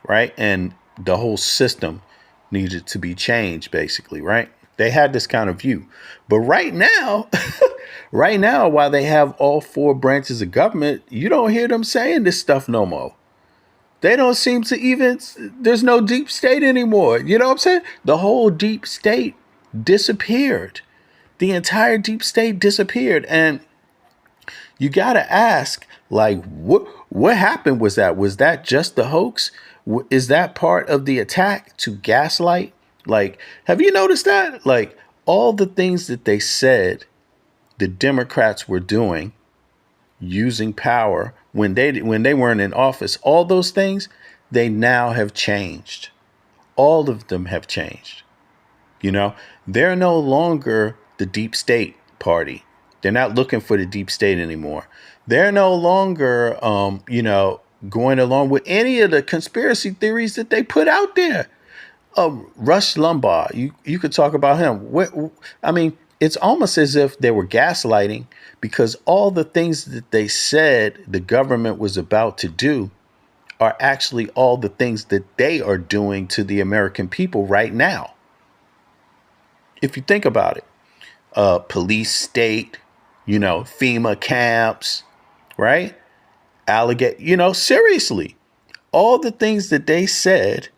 right? And the whole system needed to be changed, basically, right? They had this kind of view. But right now, while they have all four branches of government, you don't hear them saying this stuff no more. They don't seem to even, there's no deep state anymore. You know what I'm saying? The whole deep state disappeared. The entire deep state disappeared. And you got to ask, like, what happened? Was that just the hoax? Is that part of the attack to gaslight? Like, have you noticed that? Like, all the things that they said the Democrats were doing, using power when they weren't in office, all those things, they now have changed. All of them have changed. You know, they're no longer the deep state party. They're not looking for the deep state anymore. They're no longer, going along with any of the conspiracy theories that they put out there. Rush Limbaugh, you could talk about him. I mean, it's almost as if they were gaslighting, because all the things that they said the government was about to do are actually all the things that they are doing to the American people right now. If you think about it, police state, FEMA camps, right? Alligator, seriously, all the things that they said.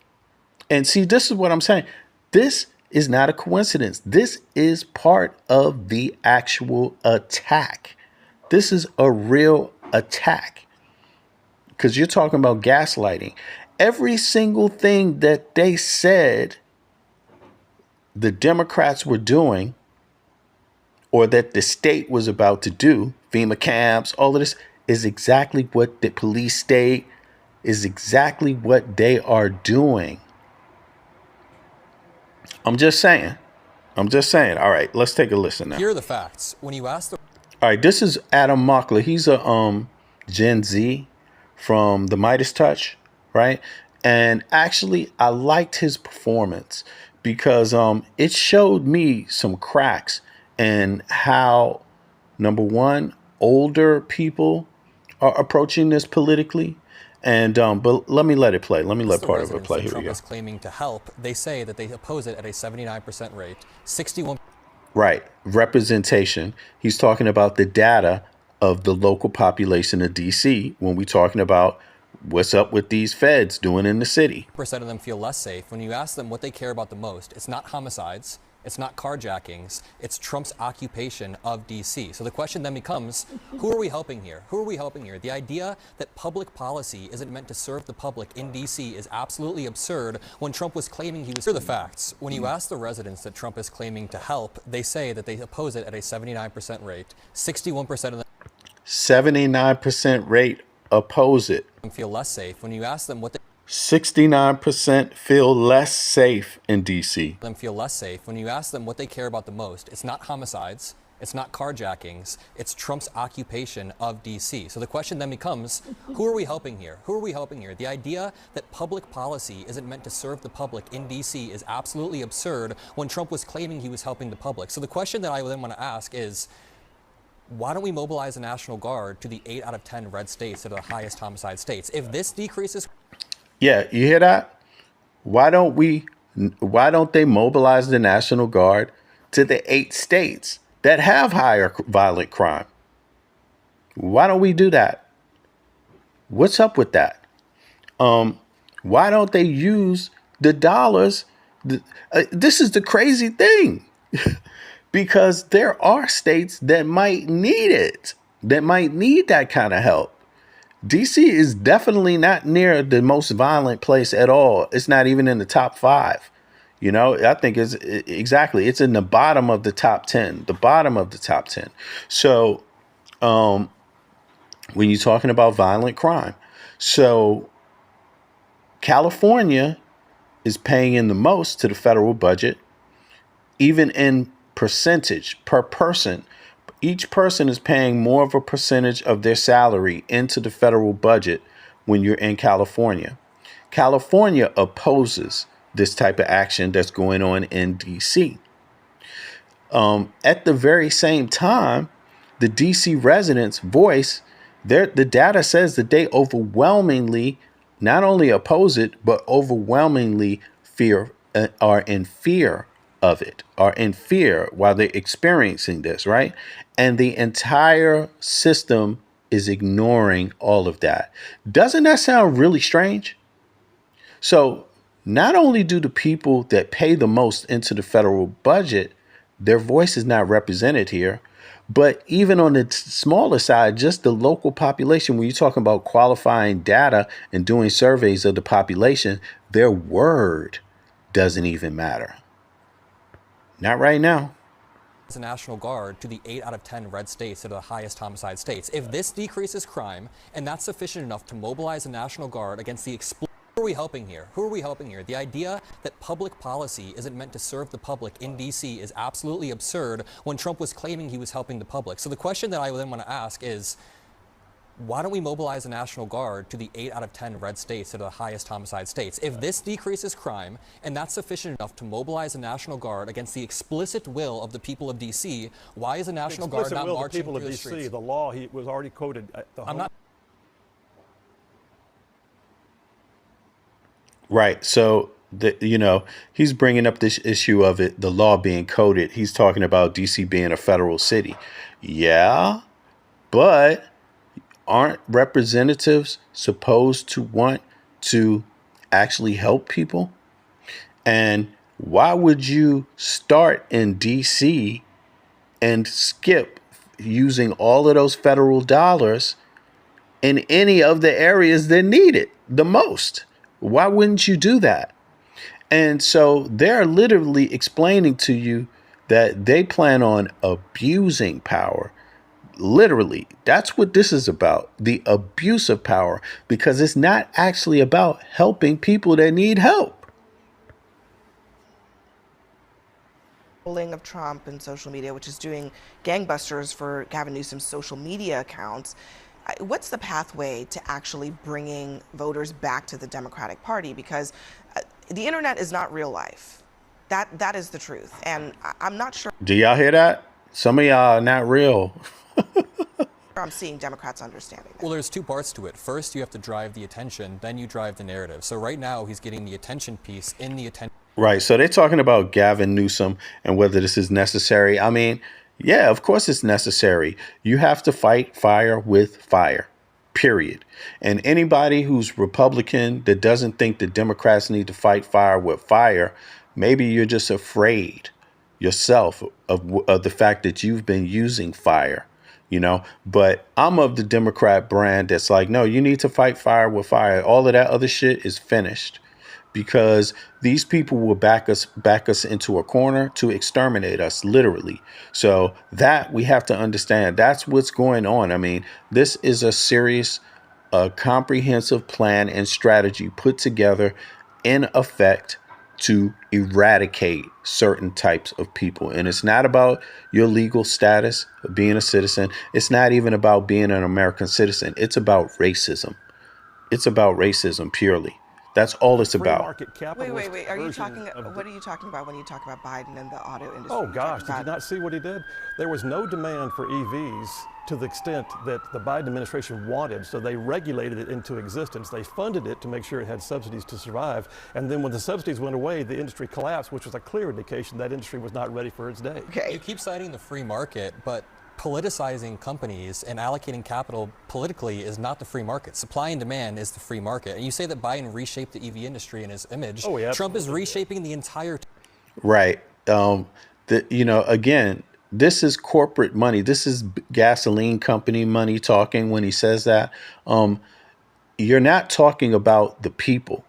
And see, this is what I'm saying. This is not a coincidence. This is part of the actual attack. This is a real attack, because you're talking about gaslighting. Every single thing that they said the Democrats were doing, or that the state was about to do, FEMA camps, all of this, is exactly what the police state is exactly what they are doing. I'm just saying. All right, let's take a listen now. Here are the facts. When you ask the... All right, this is Adam Mockler. He's a Gen Z from the Midas Touch, right? And actually, I liked his performance because it showed me some cracks in how, number one, older people are approaching this politically. And but let me let it play. Let me let part of it play. Here Trump we go. is claiming to help. They say that they oppose it at a 79% rate. 61. Right. Representation. He's talking about the data of the local population of DC when we're talking about what's up with these feds doing in the city. Percent of them feel less safe. When you ask them what they care about the most, it's not homicides. It's not carjackings. It's Trump's occupation of D.C. So the question then becomes, who are we helping here? Who are we helping here? The idea that public policy isn't meant to serve the public in D.C. is absolutely absurd when Trump was claiming he was... Here are the facts. When you ask the residents that Trump is claiming to help, they say that they oppose it at a 79% rate. 61% of them... 79% rate oppose it. Feel less safe. When you ask them what they... 69% feel less safe in DC. Them feel less safe. When you ask them what they care about the most, it's not homicides, it's not carjackings, it's Trump's occupation of DC. So the question then becomes, who are we helping here? Who are we helping here? The idea that public policy isn't meant to serve the public in DC is absolutely absurd when Trump was claiming he was helping the public. So the question that I then want to ask is, why don't we mobilize the National Guard to the 8 out of 10 red states that are the highest homicide states? If this decreases... Yeah, you hear that? Why don't they mobilize the National Guard to the 8 states that have higher violent crime? Why don't we do that? What's up with that? Why don't they use the dollars? This is the crazy thing. Because there are states that might need it, that might need that kind of help. DC is definitely not near the most violent place at all. It's not even in the top 5. You know, I think it's in the bottom of the top 10, So when you're talking about violent crime, so California is paying in the most to the federal budget, even in percentage per person. Each person is paying more of a percentage of their salary into the federal budget when you're in California. California opposes this type of action that's going on in DC. At the very same time, the DC residents voice, the data says that they overwhelmingly not only oppose it, but overwhelmingly are in fear of it, are in fear while they're experiencing this, right? And the entire system is ignoring all of that. Doesn't that sound really strange? So not only do the people that pay the most into the federal budget, their voice is not represented here, but even on the smaller side, just the local population, when you're talking about qualifying data and doing surveys of the population, their word doesn't even matter. Not right now. The National Guard to the 8 out of 10 red states that are the highest homicide states. If this decreases crime, and that's sufficient enough to mobilize the National Guard against the who are we helping here? Who are we helping here? The idea that public policy isn't meant to serve the public in DC is absolutely absurd when Trump was claiming he was helping the public. So the question that I then want to ask is, why don't we mobilize the National Guard to the 8 out of 10 red states that are the highest homicide states? If this decreases crime, and that's sufficient enough to mobilize the National Guard against the explicit will of the people of D.C., why is the National Guard not marching through the streets? The law, he was already quoted. I'm not. Right. So, he's bringing up this issue of the law being coded. He's talking about D.C. being a federal city. Yeah, but aren't representatives supposed to want to actually help people? And why would you start in DC and skip using all of those federal dollars in any of the areas that need it the most? Why wouldn't you do that? And so they're literally explaining to you that they plan on abusing power. Literally, that's what this is about, the abuse of power, because it's not actually about helping people that need help. Trolling of Trump and social media, which is doing gangbusters for Gavin Newsom's social media accounts. What's the pathway to actually bringing voters back to the Democratic Party? Because the internet is not real life. That is the truth. And I'm not sure. Do y'all hear that? Some of y'all are not real. I'm seeing Democrats understanding that. Well, there's 2 parts to it. First, you have to drive the attention, then you drive the narrative. So right now, he's getting the attention piece in the attention. Right. So they're talking about Gavin Newsom and whether this is necessary. I mean, yeah, of course it's necessary. You have to fight fire with fire, period. And anybody who's Republican that doesn't think the Democrats need to fight fire with fire, maybe you're just afraid yourself of the fact that you've been using fire. But I'm of the Democrat brand that's like, no, you need to fight fire with fire. All of that other shit is finished because these people will back us into a corner to exterminate us, literally. So that we have to understand. That's what's going on. I mean, this is a serious a comprehensive plan and strategy put together in effect to eradicate certain types of people. And it's not about your legal status of being a citizen. It's not even about being an American citizen. It's about racism. It's about racism purely. That's all it's about. Wait. Are you talking? What are you talking about when you talk about Biden and the auto industry? Oh gosh, did you not see what he did? There was no demand for EVs to the extent that the Biden administration wanted, so they regulated it into existence. They funded it to make sure it had subsidies to survive. And then when the subsidies went away, the industry collapsed, which was a clear indication that industry was not ready for its day. You keep citing the free market, but politicizing companies and allocating capital politically is not the free market. Supply and demand is the free market. And you say that Biden reshaped the EV industry in his image. Oh, yeah, Trump is reshaping the entire. Right. Again, this is corporate money. This is gasoline company money talking when he says that. You're not talking about the people,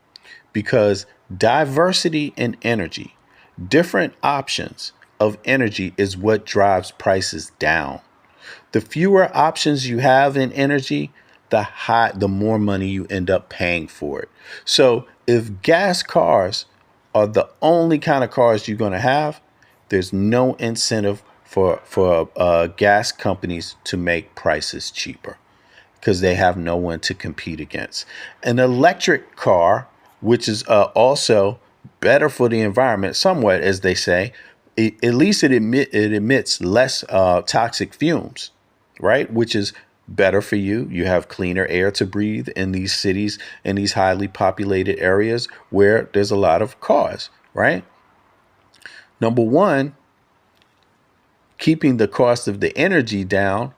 because diversity in energy, different options of energy is what drives prices down. The fewer options you have in energy, the more money you end up paying for it. So if gas cars are the only kind of cars you're going to have, there's no incentive for gas companies to make prices cheaper, because they have no one to compete against. An electric car, which is also better for the environment, somewhat, as they say, at least it emits less toxic fumes, right? Which is better for you. You have cleaner air to breathe in these cities, in these highly populated areas where there's a lot of cars, right? Number one, keeping the cost of the energy down.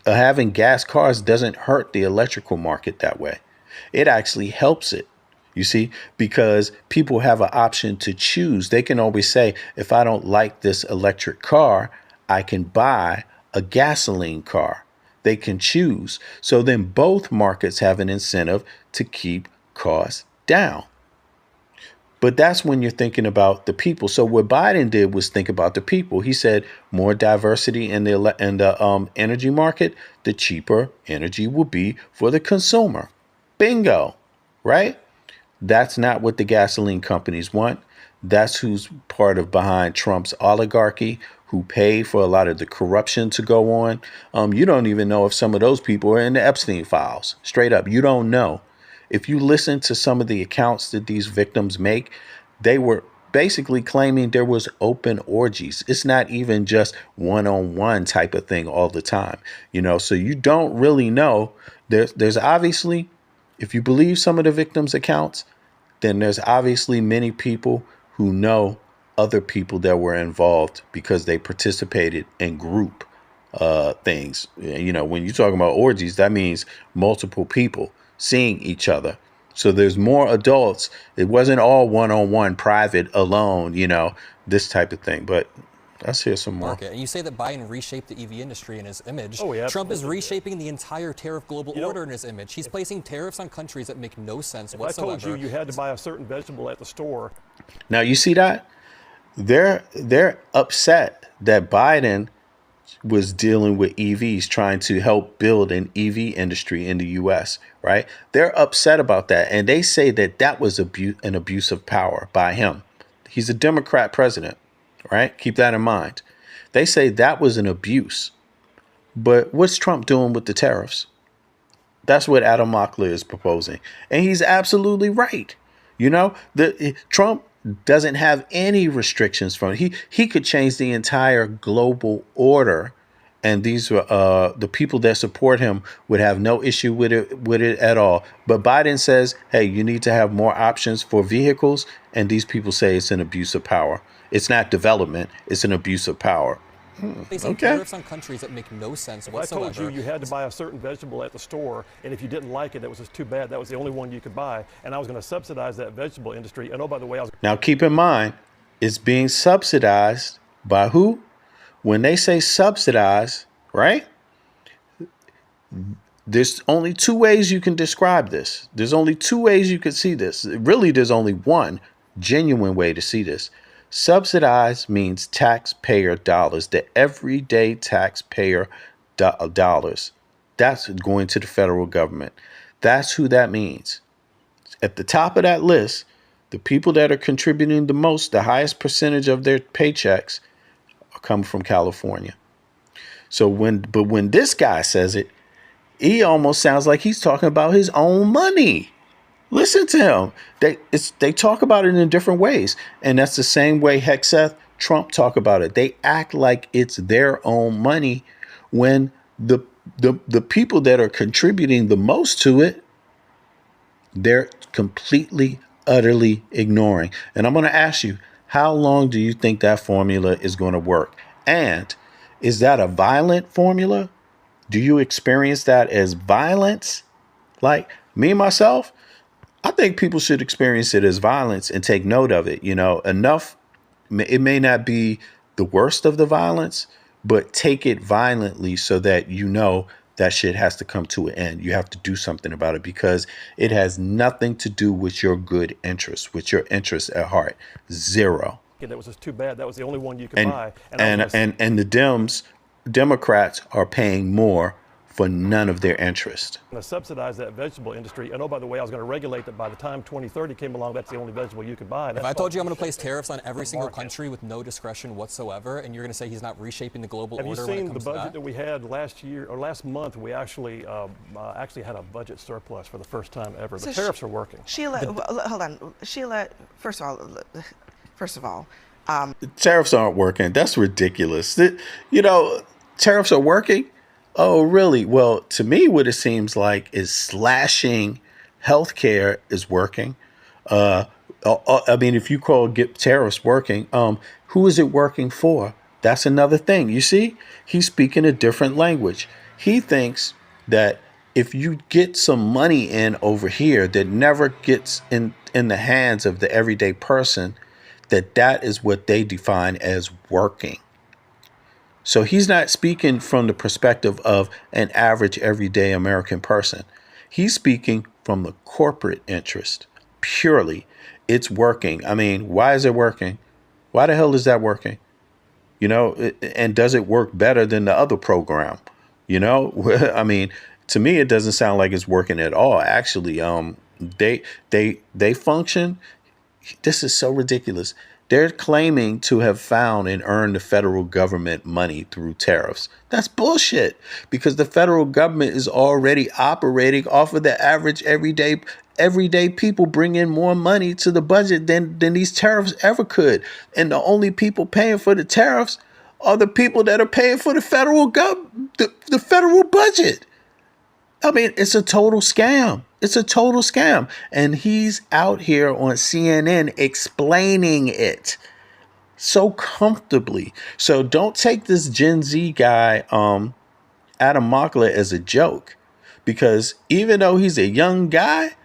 Having gas cars doesn't hurt the electrical market that way. It actually helps it. You see, because people have an option to choose. They can always say, if I don't like this electric car, I can buy a gasoline car. They can choose. So then both markets have an incentive to keep costs down. But that's when you're thinking about the people. So what Biden did was think about the people. He said more diversity in the energy market, the cheaper energy will be for the consumer. Bingo, right? That's not what the gasoline companies want. That's who's behind Trump's oligarchy, who pay for a lot of the corruption to go on. You don't even know if some of those people are in the Epstein files. Straight up, you don't know. If you listen to some of the accounts that these victims make, they were basically claiming there was open orgies. It's not even just one-on-one type of thing all the time. So you don't really know. There's obviously, if you believe some of the victims' accounts, then there's obviously many people who know other people that were involved because they participated in group things. When you're talking about orgies, that means multiple people seeing each other. So there's more adults. It wasn't all one-on-one, private, alone, this type of thing. But let's hear some more. And you say that Biden reshaped the EV industry in his image. Oh, yeah. Trump is reshaping the entire tariff global order in his image. He's placing tariffs on countries that make no sense whatsoever. I told you had to buy a certain vegetable at the store. Now, you see that? They're upset that Biden was dealing with EVs, trying to help build an EV industry in the U.S., right? They're upset about that. And they say that was an abuse of power by him. He's a Democrat president, right? Keep that in mind. They say that was an abuse. But what's Trump doing with the tariffs? That's what Adam Mockler is proposing. And he's absolutely right. Trump doesn't have any restrictions from it. He could change the entire global order, and these the people that support him would have no issue with it at all. But Biden says, hey, you need to have more options for vehicles, and these people say it's an abuse of power. It's not development, it's an abuse of power. Facing tariffs on countries that make no sense whatsoever. I told you had to buy a certain vegetable at the store, and if you didn't like it, that was just too bad. That was the only one you could buy, and I was going to subsidize that vegetable industry. And oh, by the way, Now keep in mind, it's being subsidized by who? When they say subsidize, right? There's only two ways you can describe this. There's only two ways you can see this. Really, there's only one genuine way to see this. Subsidize means taxpayer dollars, the everyday taxpayer dollars. That's going to the federal government. That's who that means. At the top of that list, the people that are contributing the most, the highest percentage of their paychecks, are coming from California. So when this guy says it, he almost sounds like he's talking about his own money. Listen to him. They talk about it in different ways. And that's the same way Hexeth, Trump talk about it. They act like it's their own money when the people that are contributing the most to it, they're completely, utterly ignoring. And I'm going to ask you, how long do you think that formula is going to work? And is that a violent formula? Do you experience that as violence? Like me, myself, I think people should experience it as violence and take note of it. Enough. It may not be the worst of the violence, but take it violently so that that shit has to come to an end. You have to do something about it because it has nothing to do with your good interests, with your interests at heart. Zero. That was just too bad. That was the only one you could buy. And the Democrats are paying more for none of their interest. To subsidize that vegetable industry. And oh, by the way, I was going to regulate that by the time 2030 came along, that's the only vegetable you could buy. If I told you I'm going to place tariffs on every single country with no discretion whatsoever, and you're going to say he's not reshaping the global order when it comes to that? Have you seen the budget that we had last year or last month? We actually had a budget surplus for the first time ever. The tariffs are working. Sheila, hold on. Sheila, first of all, tariffs aren't working. That's ridiculous. Tariffs are working. Oh, really? Well, to me, what it seems like is slashing healthcare is working. I mean, if you get tariffs working, who is it working for? That's another thing. You see, he's speaking a different language. He thinks that if you get some money in over here that never gets in the hands of the everyday person, that is what they define as working. So he's not speaking from the perspective of an average everyday American person. He's speaking from the corporate interest. Purely, it's working. I mean, why is it working? Why the hell is that working? And does it work better than the other program? I mean, to me, it doesn't sound like it's working at all. Actually, they function. This is so ridiculous. They're claiming to have found and earned the federal government money through tariffs. That's bullshit because the federal government is already operating off of the average everyday people bring in more money to the budget than these tariffs ever could. And the only people paying for the tariffs are the people that are paying for the federal the federal budget. I mean, it's a total scam. It's a total scam. And he's out here on CNN explaining it so comfortably. So don't take this Gen Z guy, Adam Mockler, as a joke. Because even though he's a young guy,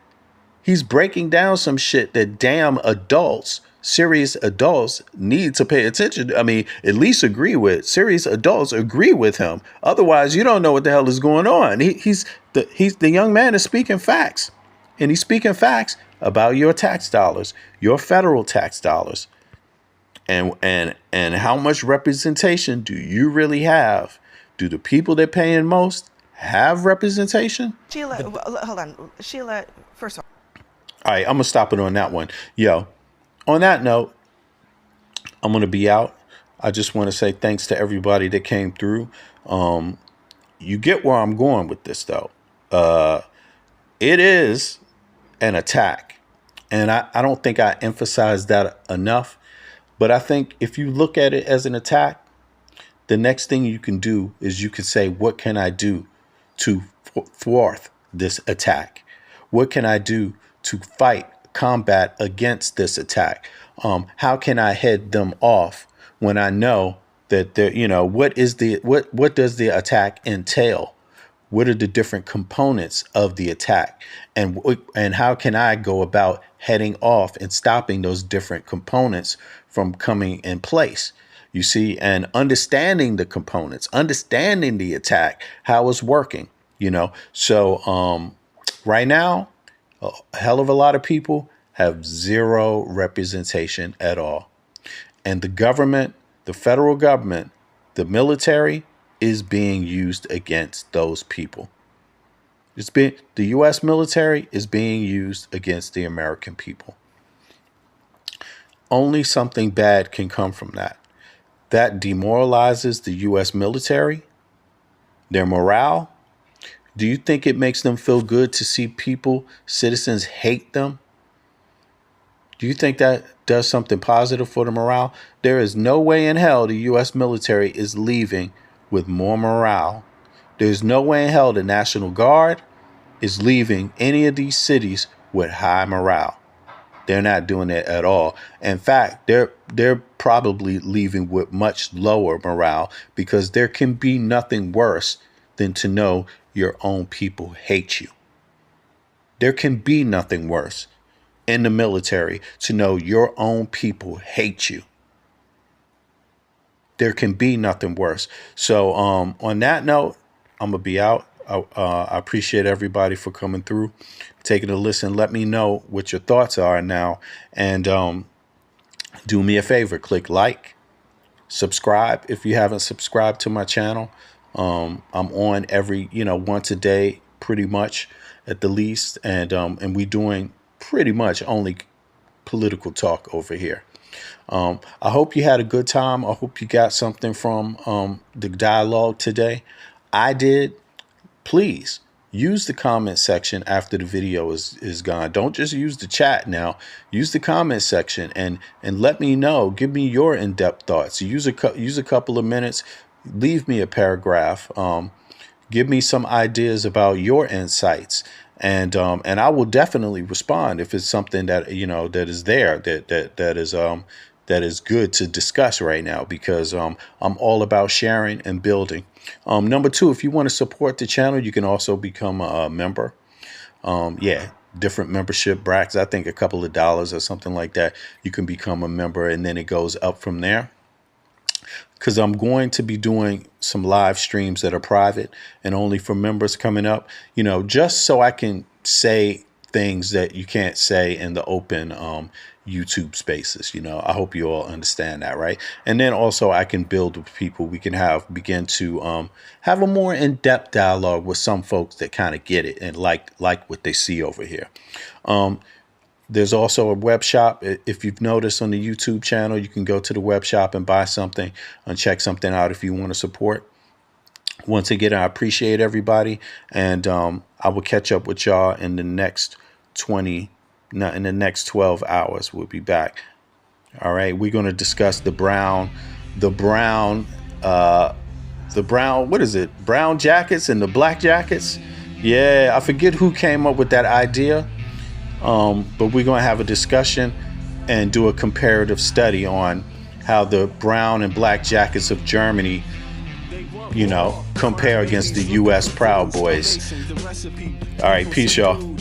he's breaking down some shit that damn adults, serious adults, need to pay attention to. I mean, at least agree with. Serious adults agree with him. Otherwise, you don't know what the hell is going on. The young man is speaking facts. And he's speaking facts about your tax dollars, your federal tax dollars. And how much representation do you really have? Do the people that paying most have representation? Sheila, hold on. Sheila, first of all. All right, I'm going to stop it on that one. Yo, on that note, I'm going to be out. I just want to say thanks to everybody that came through. You get where I'm going with this, though. It is an attack. And I don't think I emphasized that enough. But I think if you look at it as an attack, the next thing you can do is you can say, what can I do to thwart this attack? What can I do to combat against this attack? How can I head them off when I know that what does the attack entail? What are the different components of the attack? And how can I go about heading off and stopping those different components from coming in place? You see, and understanding the components, understanding the attack, how it's working, So right now, a hell of a lot of people have zero representation at all. And the government, the federal government, the military is being used against those people. The U.S. military is being used against the American people. Only something bad can come from that. That demoralizes the U.S. military, their morale. Do you think it makes them feel good to see citizens hate them? Do you think that does something positive for the morale? There is no way in hell the U.S. military is leaving with more morale. There's no way in hell the National Guard is leaving any of these cities with high morale. They're not doing it at all. In fact, they're probably leaving with much lower morale, because there can be nothing worse than to know your own people hate you. There can be nothing worse in the military to know your own people hate you. There can be nothing worse. So on that note, I'm going to be out. I appreciate everybody for coming through, taking a listen. Let me know what your thoughts are now. And do me a favor, click like, subscribe if you haven't subscribed to my channel. I'm on every, once a day, pretty much at the least. And we doing pretty much only political talk over here. I hope you had a good time. I hope you got something from the dialogue today. I did. Please use the comment section after the video is gone. Don't just use the chat now. Use the comment section and let me know. Give me your in-depth thoughts. Use a couple of minutes. Leave me a paragraph. Give me some ideas about your insights. And I will definitely respond if it's something that that is there that is good to discuss right now, because I'm all about sharing and building. Number two, if you want to support the channel, you can also become a member. Different membership brackets. I think a couple of dollars or something like that. You can become a member, and then it goes up from there. Because I'm going to be doing some live streams that are private and only for members coming up, just so I can say things that you can't say in the open YouTube spaces. I hope you all understand that, right? And then also I can build with people. We can begin to have a more in-depth dialogue with some folks that kind of get it and like what they see over here. There's also a web shop. If you've noticed on the YouTube channel, you can go to the web shop and buy something and check something out if you want to support. Once again, I appreciate everybody, and I will catch up with y'all in the next 12 hours. We'll be back. All right, we're going to discuss the brown, what is it? Brown jackets and the black jackets. Yeah, I forget who came up with that idea. But we're going to have a discussion and do a comparative study on how the brown and black jackets of Germany, compare against the U.S. Proud Boys. All right, peace, y'all.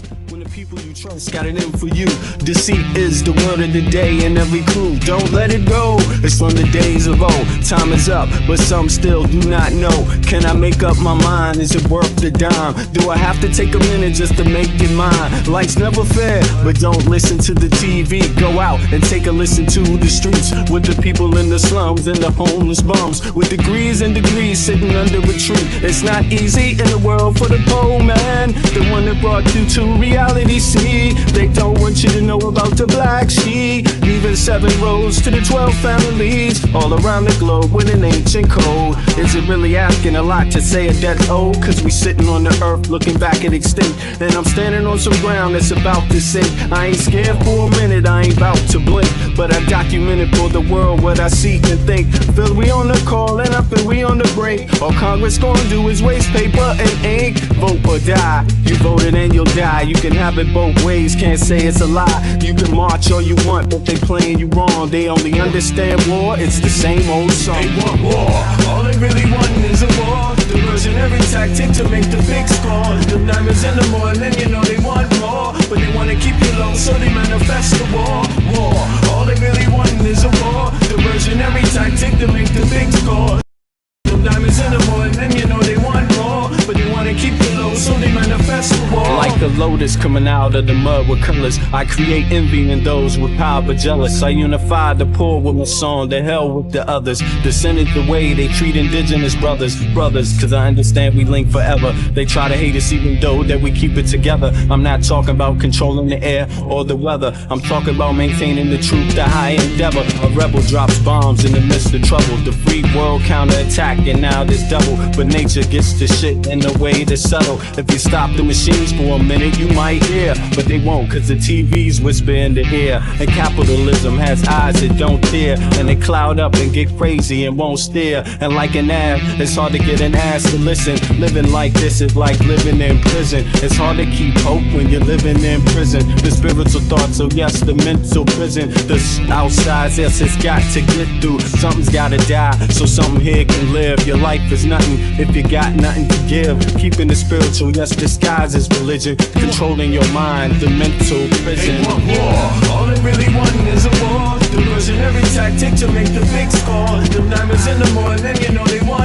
People you trust got it in for you. Deceit is the word of the day, and every clue, don't let it go. It's from the days of old. Time is up, but some still do not know. Can I make up my mind? Is it worth the dime? Do I have to take a minute just to make it mine? Life's never fair, but don't listen to the TV. Go out and take a listen to the streets, with the people in the slums and the homeless bums, with degrees and degrees sitting under a tree. It's not easy in the world for the poor man, the one that brought you to reality. See, they don't want you to know about the black sheep, leaving 7 rows to the 12 families all around the globe with an ancient code. Is it really asking a lot to say a debt's owed? Cause we sitting on the earth looking back at extinct, and I'm standing on some ground that's about to sink. I ain't scared for a minute, I ain't about to blink, but I documented for the world what I see and think. Feel we on the call and I feel we on the break. All Congress gonna do is waste paper and ink. Vote or die, you voted and you'll die. You can have it both ways, can't say it's a lie. You can march all you want, but they playing you wrong. They only understand war, it's the same old song. They want war, all they really want is a war. Diversionary tactic to make the big score. The diamonds in the morning, they want more, but they wanna keep you low, so they manifest the war. War, all they really want is a war. Diversionary tactic to make the big score. The diamonds in the morning, they want more, but they wanna keep you low, so they manifest the war. Like a loaded suckers coming out of the mud with colors. I create envy in those with power but jealous. I unify the poor with my song, the hell with the others. Descended the way they treat indigenous brothers. Cause I understand we link forever. They try to hate us even though that we keep it together. I'm not talking about controlling the air or the weather. I'm talking about maintaining the truth, the high endeavor. A rebel drops bombs in the midst of trouble. The free world counterattack and now there's double. But nature gets the shit in the way to settle. If you stop the machines for a minute you might hear, but they won't cause the TV's whisper in the ear. And capitalism has eyes that don't tear, and they cloud up and get crazy and won't steer. And like an ab, it's hard to get an ass to listen. Living like this is like living in prison. It's hard to keep hope when you're living in prison. The spiritual thoughts, so yes, the mental prison. The outside, yes, it's got to get through. Something's gotta die, so something here can live. Your life is nothing if you got nothing to give. Keeping the spiritual, yes, disguised as religion. Controlling your mind, the mental prison. They want war. All they really want is a war. Diversionary tactic to make the big score. Them diamonds in the morning, you know they want